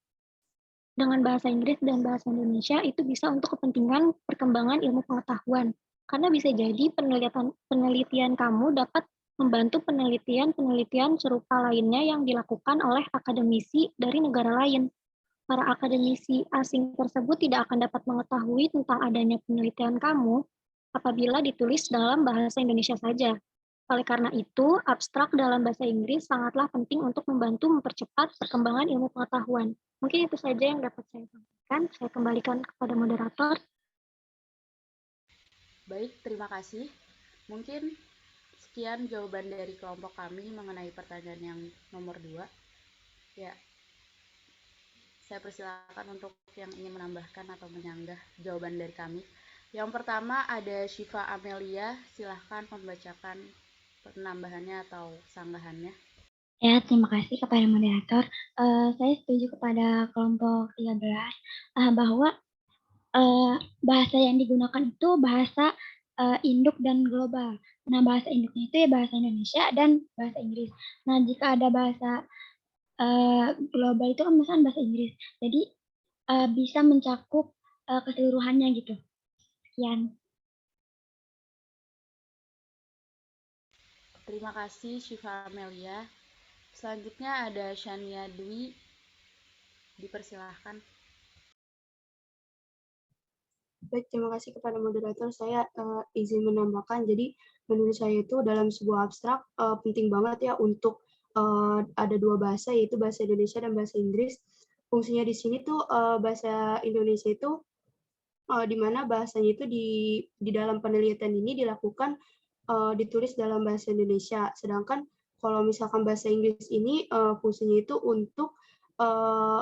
dengan bahasa Inggris dan bahasa Indonesia itu bisa untuk kepentingan perkembangan ilmu pengetahuan. Karena bisa jadi penelitian kamu dapat membantu penelitian serupa lainnya yang dilakukan oleh akademisi dari negara lain. Para akademisi asing tersebut tidak akan dapat mengetahui tentang adanya penelitian kamu apabila ditulis dalam bahasa Indonesia saja. Oleh karena itu, abstrak dalam bahasa Inggris sangatlah penting untuk membantu mempercepat perkembangan ilmu pengetahuan. Mungkin itu saja yang dapat saya sampaikan. Saya kembalikan kepada moderator. Baik, terima kasih. Mungkin sekian jawaban dari kelompok kami mengenai pertanyaan yang nomor 2. Ya, saya persilakan untuk yang ingin menambahkan atau menyanggah jawaban dari kami. Yang pertama ada Syifa Amelia, silahkan membacakan penambahannya atau sanggahannya. Ya, terima kasih kepada moderator. Saya setuju kepada kelompok 13 bahwa bahasa yang digunakan itu bahasa induk dan global. Nah, bahasa induknya itu ya bahasa Indonesia dan bahasa Inggris. Nah, jika ada bahasa global itu kan misalnya bahasa Inggris. Jadi bisa mencakup keseluruhannya gitu. Sekian. Terima kasih Syifa Amelia. Selanjutnya ada Shania Dwi. Dipersilahkan. Baik, terima kasih kepada moderator. Saya izin menambahkan. Jadi menurut saya itu dalam sebuah abstrak penting banget ya untuk ada 2 bahasa, yaitu bahasa Indonesia dan bahasa Inggris. Fungsinya di sini tuh bahasa Indonesia itu di mana bahasanya itu di dalam penelitian ini dilakukan ditulis dalam bahasa Indonesia. Sedangkan kalau misalkan bahasa Inggris ini fungsinya itu untuk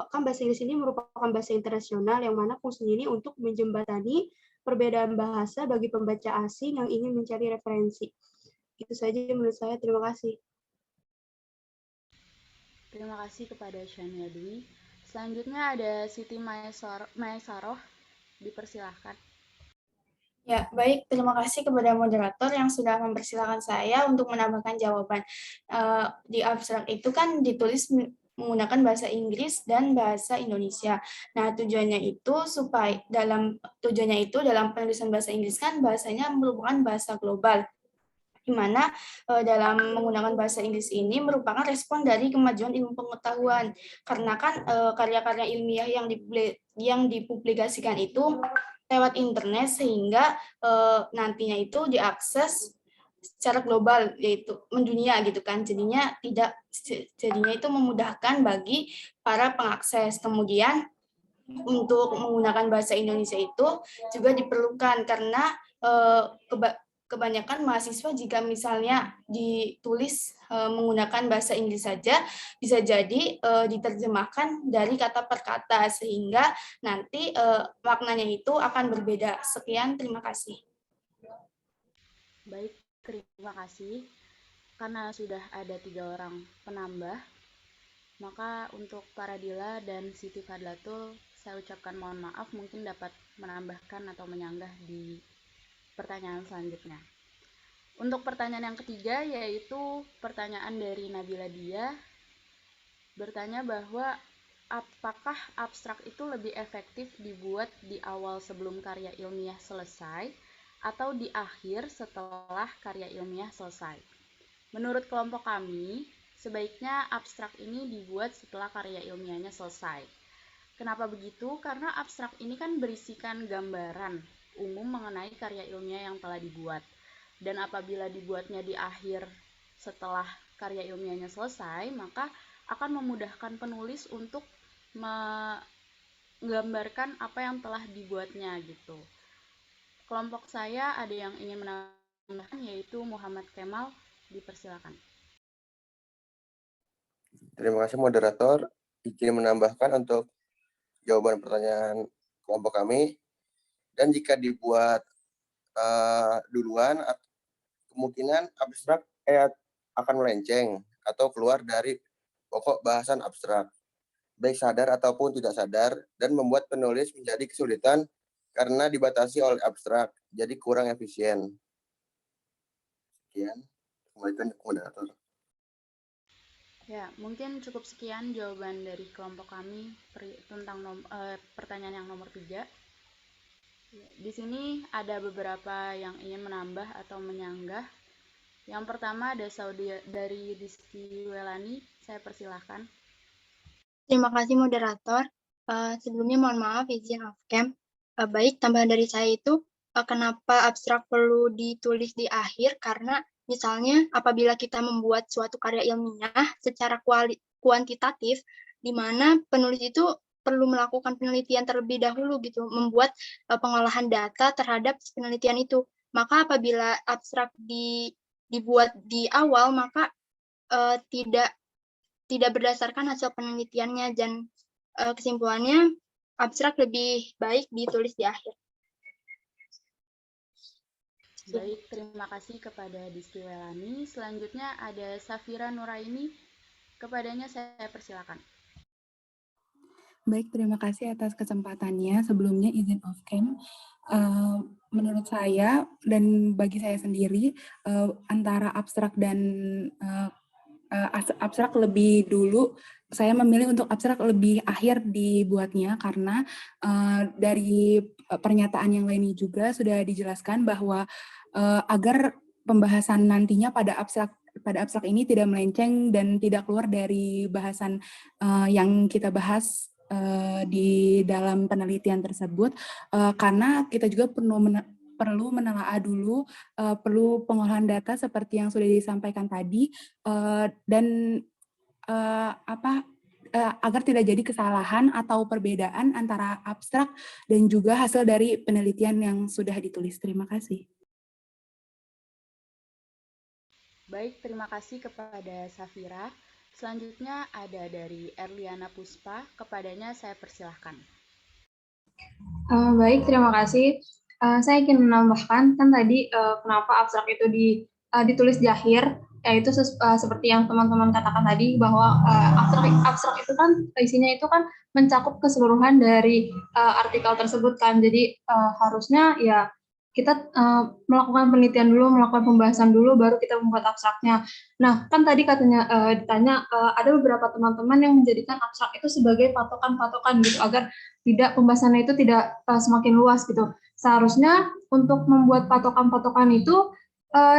kan bahasa Inggris ini merupakan bahasa internasional yang mana fungsinya ini untuk menjembatani perbedaan bahasa bagi pembaca asing yang ingin mencari referensi. Itu saja menurut saya. Terima kasih. Terima kasih kepada Shania Dwi. Selanjutnya ada Siti Maesaroh. Dipersilahkan. Ya, baik. Terima kasih kepada moderator yang sudah mempersilahkan saya untuk menambahkan jawaban. Di abstrak itu kan ditulis menggunakan bahasa Inggris dan bahasa Indonesia. Nah, tujuannya itu dalam penulisan bahasa Inggris kan bahasanya merupakan bahasa global, di mana dalam menggunakan bahasa Inggris ini merupakan respon dari kemajuan ilmu pengetahuan. Karena kan karya-karya ilmiah yang dipublikasikan itu lewat internet sehingga nantinya itu diakses secara global, yaitu mendunia gitu kan. Jadinya itu memudahkan bagi para pengakses. Kemudian untuk menggunakan bahasa Indonesia itu juga diperlukan karena kebanyakan mahasiswa jika misalnya ditulis menggunakan bahasa Inggris saja bisa jadi diterjemahkan dari kata per kata sehingga nanti maknanya itu akan berbeda. Sekian, terima kasih. Baik, terima kasih. Karena sudah ada 3 orang penambah, Maka untuk para Dila dan Siti Fadlatul, saya ucapkan mohon maaf, mungkin dapat menambahkan atau menyanggah di pertanyaan selanjutnya. Untuk pertanyaan yang ketiga, yaitu pertanyaan dari Nabila Dia, bertanya bahwa apakah abstrak itu lebih efektif dibuat di awal sebelum karya ilmiah selesai atau di akhir setelah karya ilmiah selesai. Menurut kelompok kami, sebaiknya abstrak ini dibuat setelah karya ilmiahnya selesai. Kenapa begitu? Karena abstrak ini kan berisikan gambaran umum mengenai karya ilmiah yang telah dibuat. Dan apabila dibuatnya di akhir setelah karya ilmiahnya selesai, maka akan memudahkan penulis untuk menggambarkan apa yang telah dibuatnya gitu. Kelompok saya ada yang ingin menambahkan, yaitu Muhammad Kemal, dipersilakan. Terima kasih moderator. Izin menambahkan untuk jawaban pertanyaan kelompok kami. Dan jika dibuat duluan, kemungkinan abstrak akan melenceng atau keluar dari pokok bahasan abstrak, baik sadar ataupun tidak sadar, dan membuat penulis menjadi kesulitan karena dibatasi oleh abstrak, jadi kurang efisien. Sekian, kembalikan ke moderator. Ya, mungkin cukup sekian jawaban dari kelompok kami tentang pertanyaan yang nomor 3. Di sini ada beberapa yang ingin menambah atau menyanggah. Yang pertama ada dari Rizky Welani, saya persilahkan. Terima kasih moderator. Sebelumnya mohon maaf izin off cam. Baik, tambahan dari saya itu kenapa abstrak perlu ditulis di akhir, karena misalnya apabila kita membuat suatu karya ilmiah secara kuantitatif, di mana penulis itu perlu melakukan penelitian terlebih dahulu gitu, membuat pengolahan data terhadap penelitian itu. Maka apabila abstrak dibuat di awal, maka tidak berdasarkan hasil penelitiannya, dan kesimpulannya abstrak lebih baik ditulis di akhir. Baik, terima kasih kepada Rizky Welani. Selanjutnya ada Safira Nuraini. Kepadanya saya persilakan. Baik, terima kasih atas kesempatannya. Sebelumnya izin off cam. Menurut saya dan bagi saya sendiri, antara abstrak dan abstrak lebih dulu, saya memilih untuk abstrak lebih akhir dibuatnya karena dari pernyataan yang lainnya juga sudah dijelaskan bahwa agar pembahasan nantinya pada abstrak ini tidak melenceng dan tidak keluar dari bahasan yang kita bahas di dalam penelitian tersebut, karena kita juga perlu menelaah dulu, perlu pengolahan data seperti yang sudah disampaikan tadi, dan agar tidak jadi kesalahan atau perbedaan antara abstrak dan juga hasil dari penelitian yang sudah ditulis. Terima kasih. Baik, terima kasih kepada Safira. Selanjutnya ada dari Erliana Puspa, kepadanya saya persilahkan. Baik, terima kasih. Saya ingin menambahkan, kan tadi kenapa abstrak itu ditulis di akhir, yaitu seperti yang teman-teman katakan tadi, bahwa abstrak itu kan isinya itu kan mencakup keseluruhan dari artikel tersebut kan, jadi harusnya ya kita melakukan penelitian dulu, melakukan pembahasan dulu, baru kita membuat abstraknya. Nah, kan tadi katanya ditanya ada beberapa teman-teman yang menjadikan abstrak itu sebagai patokan-patokan gitu, agar tidak pembahasannya itu tidak semakin luas gitu. Seharusnya untuk membuat patokan-patokan itu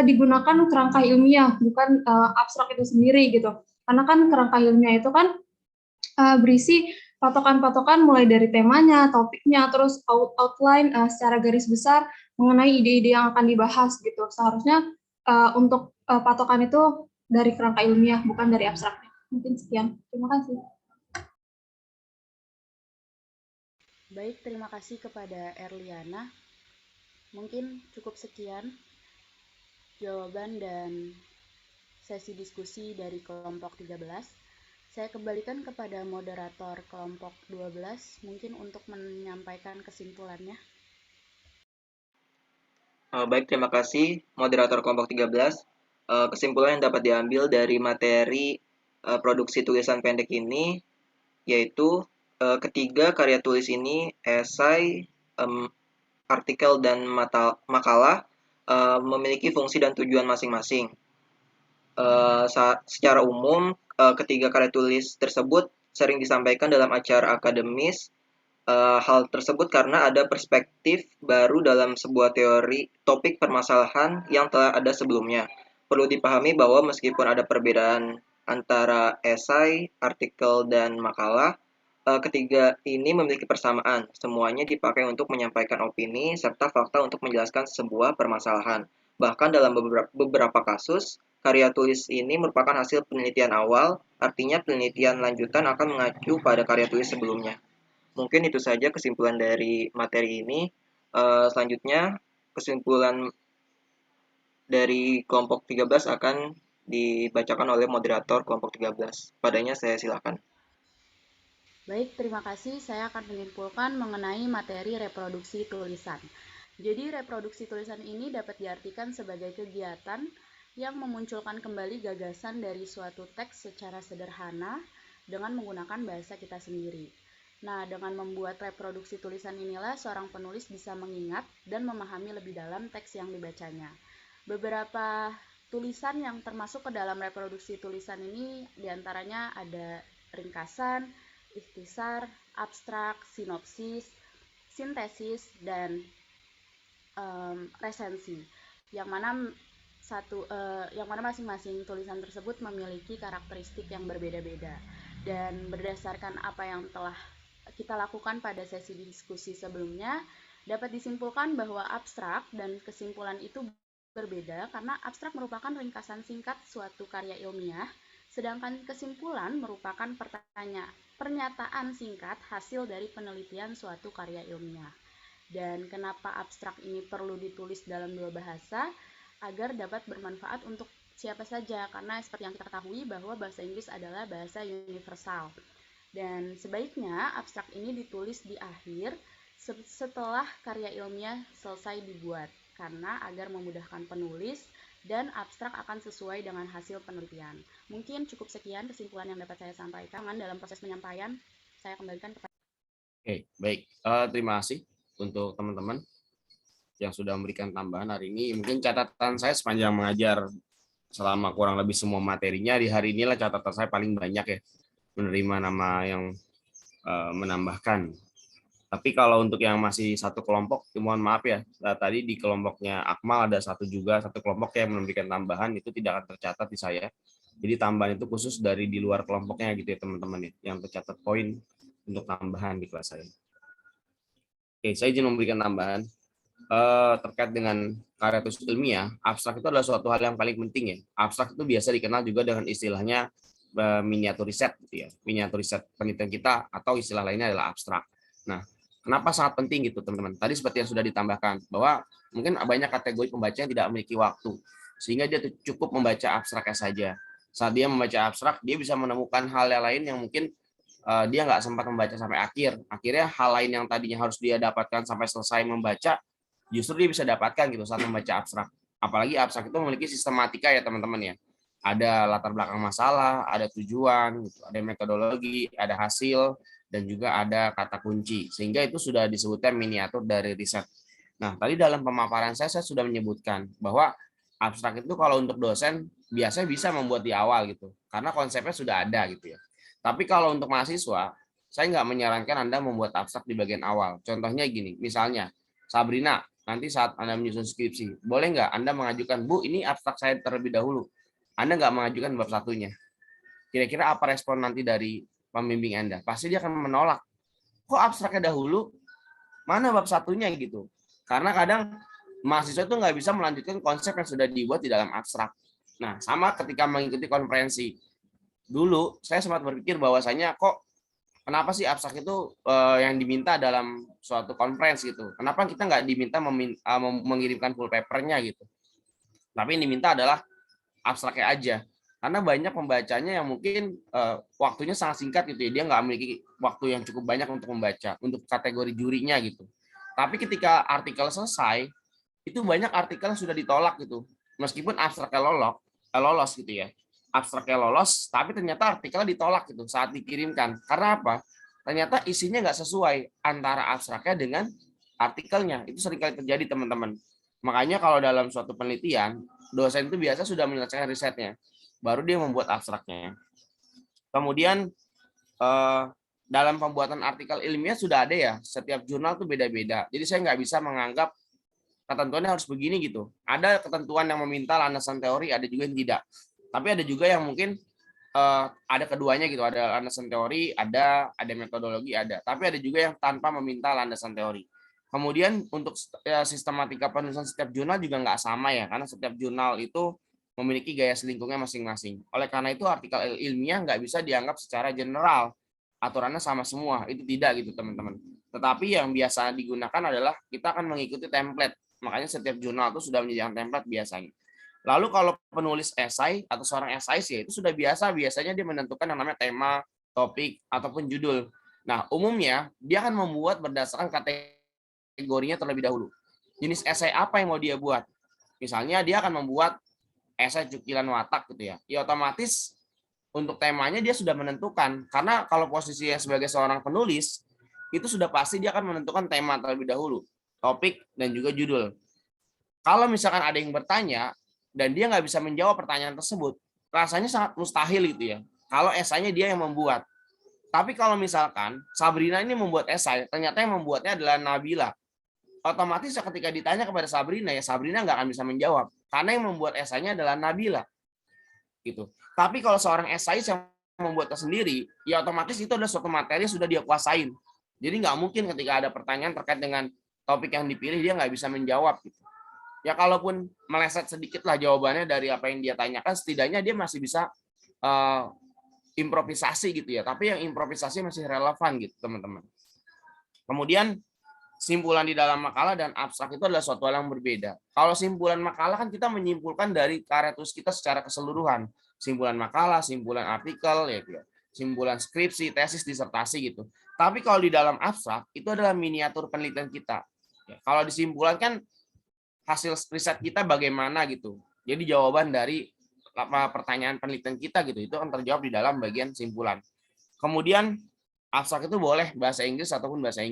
digunakan kerangka ilmiah, bukan abstrak itu sendiri gitu. Karena kan kerangka ilmiah itu kan berisi patokan-patokan mulai dari temanya, topiknya, terus outline secara garis besar mengenai ide-ide yang akan dibahas gitu. Seharusnya untuk patokan itu dari kerangka ilmiah, bukan dari abstraknya. Mungkin sekian. Terima kasih. Baik, terima kasih kepada Erliana. Mungkin cukup sekian jawaban dan sesi diskusi dari kelompok 13. Saya kembalikan kepada moderator kelompok 12, mungkin untuk menyampaikan kesimpulannya. Baik, terima kasih moderator kelompok 13. Kesimpulan yang dapat diambil dari materi produksi tulisan pendek ini, yaitu ketiga karya tulis ini, esai, artikel, dan makalah, memiliki fungsi dan tujuan masing-masing. Secara umum, ketiga karya tulis tersebut sering disampaikan dalam acara akademis. Hal tersebut karena ada perspektif baru dalam sebuah teori topik permasalahan yang telah ada sebelumnya. Perlu dipahami bahwa meskipun ada perbedaan antara esai, artikel, dan makalah, ketiga ini memiliki persamaan. Semuanya dipakai untuk menyampaikan opini serta fakta untuk menjelaskan sebuah permasalahan. Bahkan dalam beberapa kasus, karya tulis ini merupakan hasil penelitian awal, artinya penelitian lanjutan akan mengacu pada karya tulis sebelumnya. Mungkin itu saja kesimpulan dari materi ini. Selanjutnya, kesimpulan dari kelompok 13 akan dibacakan oleh moderator kelompok 13. Padanya saya silakan. Baik, terima kasih. Saya akan menyimpulkan mengenai materi reproduksi tulisan. Jadi, reproduksi tulisan ini dapat diartikan sebagai kegiatan yang memunculkan kembali gagasan dari suatu teks secara sederhana dengan menggunakan bahasa kita sendiri. Nah, dengan membuat reproduksi tulisan inilah seorang penulis bisa mengingat dan memahami lebih dalam teks yang dibacanya. Beberapa tulisan yang termasuk ke dalam reproduksi tulisan ini diantaranya ada ringkasan, ikhtisar, abstrak, sinopsis, sintesis, dan resensi. Yang mana masing-masing tulisan tersebut memiliki karakteristik yang berbeda-beda. Dan berdasarkan apa yang telah kita lakukan pada sesi diskusi sebelumnya, dapat disimpulkan bahwa abstrak dan kesimpulan itu berbeda karena abstrak merupakan ringkasan singkat suatu karya ilmiah, sedangkan kesimpulan merupakan pernyataan singkat hasil dari penelitian suatu karya ilmiah. Dan kenapa abstrak ini perlu ditulis dalam dua bahasa? Agar dapat bermanfaat untuk siapa saja, karena seperti yang kita ketahui bahwa bahasa Inggris adalah bahasa universal. Dan sebaiknya abstrak ini ditulis di akhir setelah karya ilmiah selesai dibuat, karena agar memudahkan penulis dan abstrak akan sesuai dengan hasil penelitian. Mungkin cukup sekian kesimpulan yang dapat saya sampaikan. Dalam proses penyampaian, saya kembalikan kepada... Oke, baik. Terima kasih untuk teman-teman yang sudah memberikan tambahan hari ini. Mungkin catatan saya sepanjang mengajar selama kurang lebih semua materinya, di hari inilah catatan saya paling banyak ya, menerima nama yang menambahkan. Tapi kalau untuk yang masih satu kelompok, mohon maaf ya, tadi di kelompoknya Akmal ada satu kelompok yang memberikan tambahan, itu tidak akan tercatat di saya. Jadi tambahan itu khusus dari di luar kelompoknya gitu ya teman-teman ya, yang tercatat poin untuk tambahan di kelas saya. Oke, saya izin memberikan tambahan terkait dengan karya tulis ilmiah. Abstrak itu adalah suatu hal yang paling penting ya. Abstrak itu biasa dikenal juga dengan istilahnya miniatur riset gitu ya. Miniatur riset penelitian kita atau istilah lainnya adalah abstrak. Nah, kenapa sangat penting gitu teman-teman? Tadi seperti yang sudah ditambahkan bahwa mungkin banyak kategori pembaca yang tidak memiliki waktu sehingga dia cukup membaca abstraknya saja. Saat dia membaca abstrak, dia bisa menemukan hal yang lain yang mungkin dia nggak sempat membaca sampai akhir. Akhirnya hal lain yang tadinya harus dia dapatkan sampai selesai membaca, justru dia bisa dapatkan gitu saat membaca abstrak. Apalagi abstrak itu memiliki sistematika ya teman-teman ya. Ada latar belakang masalah, ada tujuan, ada metodologi, ada hasil, dan juga ada kata kunci. Sehingga itu sudah disebutkan miniatur dari riset. Nah, tadi dalam pemaparan saya sudah menyebutkan bahwa abstrak itu kalau untuk dosen biasanya bisa membuat di awal gitu. Karena konsepnya sudah ada gitu ya. Tapi kalau untuk mahasiswa, saya nggak menyarankan Anda membuat abstrak di bagian awal. Contohnya gini, misalnya, Sabrina, nanti saat Anda menyusun skripsi, boleh nggak Anda mengajukan, Bu, ini abstrak saya terlebih dahulu. Anda nggak mengajukan bab satunya. Kira-kira apa respon nanti dari pembimbing Anda? Pasti dia akan menolak. Kok abstraknya dahulu? Mana bab satunya gitu? Karena kadang mahasiswa itu nggak bisa melanjutkan konsep yang sudah dibuat di dalam abstrak. Nah, sama ketika mengikuti konferensi. Dulu saya sempat berpikir bahwasanya kenapa sih abstrak itu yang diminta dalam suatu konferensi gitu? Kenapa kita nggak diminta mengirimkan full papernya gitu? Tapi yang diminta adalah abstraknya aja. Karena banyak pembacanya yang mungkin waktunya sangat singkat gitu ya. Dia nggak memiliki waktu yang cukup banyak untuk membaca, untuk kategori jurinya gitu. Tapi ketika artikel selesai, itu banyak artikel yang sudah ditolak gitu. Meskipun abstraknya lolos gitu ya. abstraknya lolos, tapi ternyata artikelnya ditolak gitu saat dikirimkan. Karena apa? Ternyata isinya nggak sesuai antara abstraknya dengan artikelnya. Itu seringkali terjadi, teman-teman. Makanya kalau dalam suatu penelitian, dosen itu biasa sudah menyelesaikan risetnya, baru dia membuat abstraknya. Kemudian dalam pembuatan artikel ilmiah sudah ada ya, setiap jurnal tuh beda-beda. Jadi saya nggak bisa menganggap ketentuannya harus begini gitu. Ada ketentuan yang meminta landasan teori, ada juga yang tidak. Tapi ada juga yang mungkin ada keduanya gitu, ada landasan teori, ada metodologi, ada. Tapi ada juga yang tanpa meminta landasan teori. Kemudian untuk sistematika penulisan setiap jurnal juga nggak sama ya, karena setiap jurnal itu memiliki gaya selingkungnya masing-masing. Oleh karena itu artikel ilmiah nggak bisa dianggap secara general, aturannya sama semua, itu tidak gitu teman-teman. Tetapi yang biasa digunakan adalah kita akan mengikuti template. Makanya setiap jurnal itu sudah menyediakan template biasanya. Lalu kalau penulis esai atau seorang esais ya itu sudah biasanya dia menentukan yang namanya tema, topik, ataupun judul. Nah, umumnya dia akan membuat berdasarkan kategorinya terlebih dahulu. Jenis esai apa yang mau dia buat? Misalnya dia akan membuat esai cukilan watak gitu ya. Ya otomatis untuk temanya dia sudah menentukan. Karena kalau posisinya sebagai seorang penulis, itu sudah pasti dia akan menentukan tema terlebih dahulu, topik, dan juga judul. Kalau misalkan ada yang bertanya, dan dia nggak bisa menjawab pertanyaan tersebut, rasanya sangat mustahil gitu ya. Kalau esainya dia yang membuat. Tapi kalau misalkan Sabrina ini membuat esai, ternyata yang membuatnya adalah Nabila. Otomatis ketika ditanya kepada Sabrina, ya Sabrina nggak akan bisa menjawab. Karena yang membuat esainya adalah Nabila. Gitu. Tapi kalau seorang esais yang membuatnya sendiri, ya otomatis itu adalah suatu materi yang sudah dia kuasain. Jadi nggak mungkin ketika ada pertanyaan terkait dengan topik yang dipilih, dia nggak bisa menjawab. Gitu. Ya kalaupun meleset sedikit lah jawabannya dari apa yang dia tanyakan, setidaknya dia masih bisa improvisasi gitu ya. Tapi yang improvisasi masih relevan gitu teman-teman. Kemudian simpulan di dalam makalah dan abstrak itu adalah suatu hal yang berbeda. Kalau simpulan makalah kan kita menyimpulkan dari karya tulis kita secara keseluruhan. Simpulan makalah, simpulan artikel, ya, simpulan skripsi, tesis, disertasi gitu. Tapi kalau di dalam abstrak itu adalah miniatur penelitian kita. Ya, kalau disimpulan kan hasil riset kita bagaimana gitu. Jadi jawaban dari pertanyaan penelitian kita gitu itu akan terjawab di dalam bagian simpulan. Kemudian abstrak itu boleh bahasa Inggris ataupun bahasa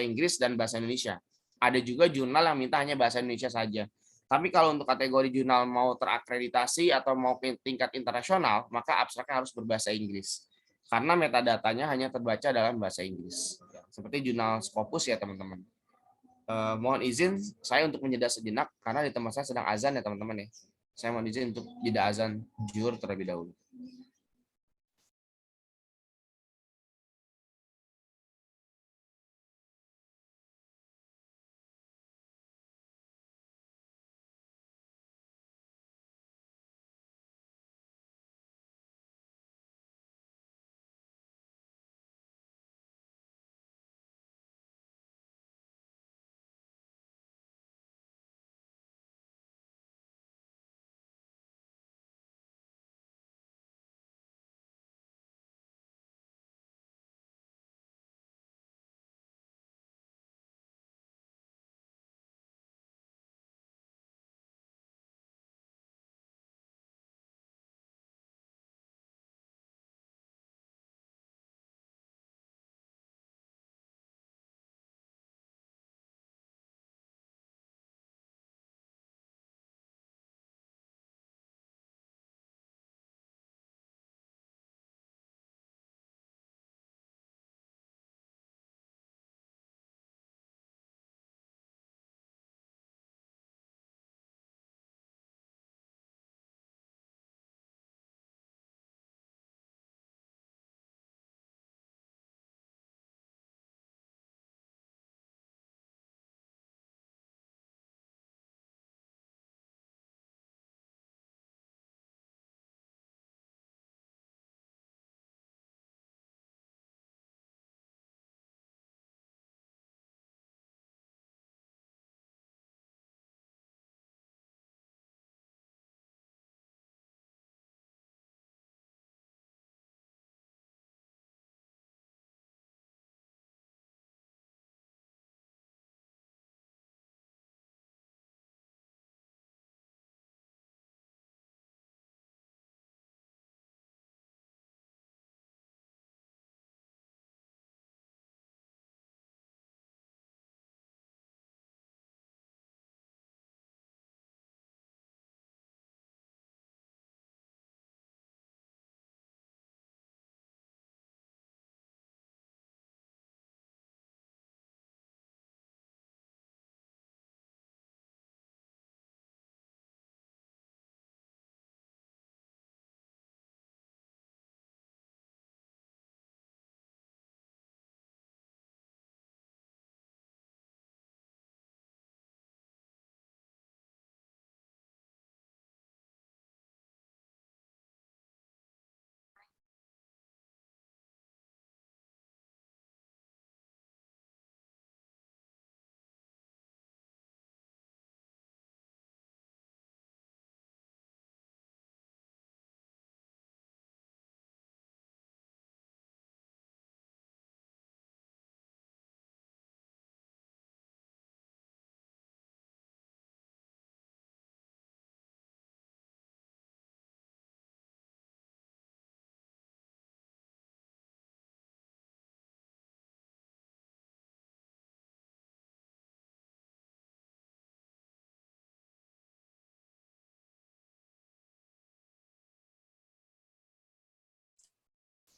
Inggris dan bahasa Indonesia. Ada juga jurnal yang minta hanya bahasa Indonesia saja. Tapi kalau untuk kategori jurnal mau terakreditasi atau mau tingkat internasional, maka abstraknya harus berbahasa Inggris. Karena metadatanya hanya terbaca dalam bahasa Inggris. Seperti jurnal Scopus ya teman-teman. Mohon izin saya untuk menjeda sejenak karena di tempat saya sedang azan ya teman-teman ya. Saya mohon izin untuk jeda azan zuhur terlebih dahulu.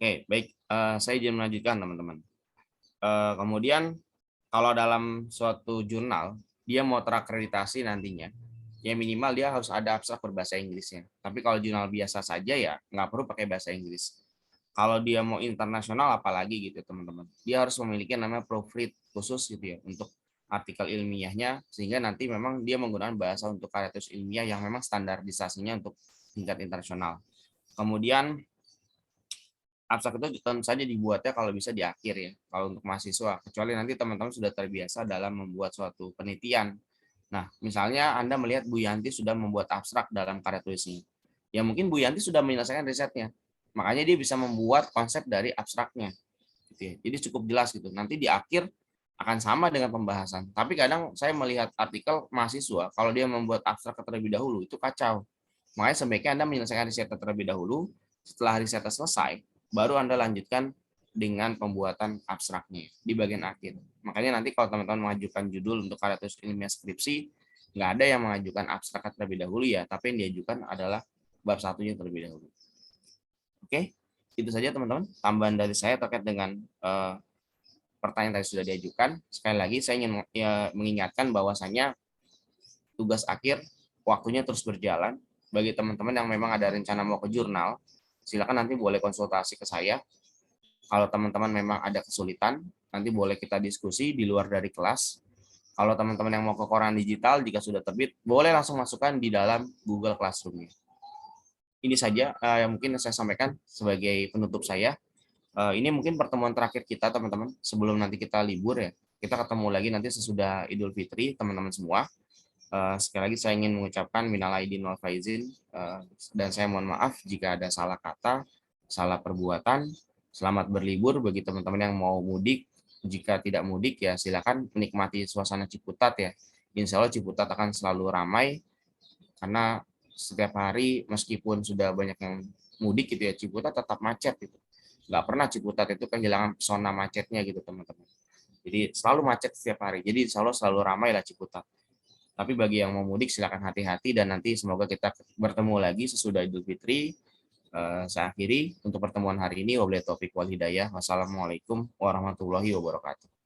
Oke, baik. Saya izin melanjutkan, teman-teman. Kemudian, kalau dalam suatu jurnal, dia mau terakreditasi nantinya, ya minimal dia harus ada abstrak berbahasa Inggrisnya. Tapi kalau jurnal biasa saja ya nggak perlu pakai bahasa Inggris. Kalau dia mau internasional apalagi gitu teman-teman. Dia harus memiliki namanya proofread khusus gitu ya untuk artikel ilmiahnya, sehingga nanti memang dia menggunakan bahasa untuk karya tulis ilmiah yang memang standarisasinya untuk tingkat internasional. Kemudian abstrak itu tentu saja dibuatnya kalau bisa di akhir ya, kalau untuk mahasiswa, kecuali nanti teman-teman sudah terbiasa dalam membuat suatu penelitian. Nah, misalnya Anda melihat Bu Yanti sudah membuat abstrak dalam karya tulisnya. Ya mungkin Bu Yanti sudah menyelesaikan risetnya. Makanya dia bisa membuat konsep dari abstraknya. Gitu ya. Jadi cukup jelas gitu. Nanti di akhir akan sama dengan pembahasan. Tapi kadang saya melihat artikel mahasiswa, kalau dia membuat abstrak terlebih dahulu, itu kacau. Makanya sebaiknya Anda menyelesaikan risetnya terlebih dahulu. Setelah risetnya selesai, baru Anda lanjutkan dengan pembuatan abstraknya di bagian akhir. Makanya nanti kalau teman-teman mengajukan judul untuk karya tulis ilmiah skripsi, nggak ada yang mengajukan abstrak terlebih dahulu ya, tapi yang diajukan adalah bab satunya terlebih dahulu. Oke, itu saja teman-teman tambahan dari saya terkait dengan pertanyaan tadi sudah diajukan. Sekali lagi saya ingin mengingatkan bahwasanya tugas akhir waktunya terus berjalan. Bagi teman-teman yang memang ada rencana mau ke jurnal, silakan nanti boleh konsultasi ke saya. Kalau teman-teman memang ada kesulitan, nanti boleh kita diskusi di luar dari kelas. Kalau teman-teman yang mau ke koran digital, jika sudah terbit, boleh langsung masukkan di dalam Google Classroom-nya. Ini saja yang mungkin saya sampaikan sebagai penutup saya. Ini mungkin pertemuan terakhir kita, teman-teman. Sebelum nanti kita libur ya, kita ketemu lagi nanti sesudah Idul Fitri, teman-teman semua. Sekali lagi saya ingin mengucapkan minal aidin wal faizin, dan saya mohon maaf jika ada salah kata, salah perbuatan. Selamat berlibur bagi teman-teman yang mau mudik. Jika tidak mudik ya silakan menikmati suasana Ciputat ya. Insya Allah Ciputat akan selalu ramai karena setiap hari meskipun sudah banyak yang mudik gitu ya, Ciputat tetap macet gitu. Nggak pernah Ciputat itu kehilangan pesona macetnya gitu teman-teman. Jadi selalu macet setiap hari. Jadi insya Allah selalu ramai lah Ciputat. Tapi bagi yang mau mudik silakan hati-hati dan nanti semoga kita bertemu lagi sesudah Idul Fitri. Saya akhiri untuk pertemuan hari ini. Wabillahi taufiq wal hidayah. Wassalamualaikum warahmatullahi wabarakatuh.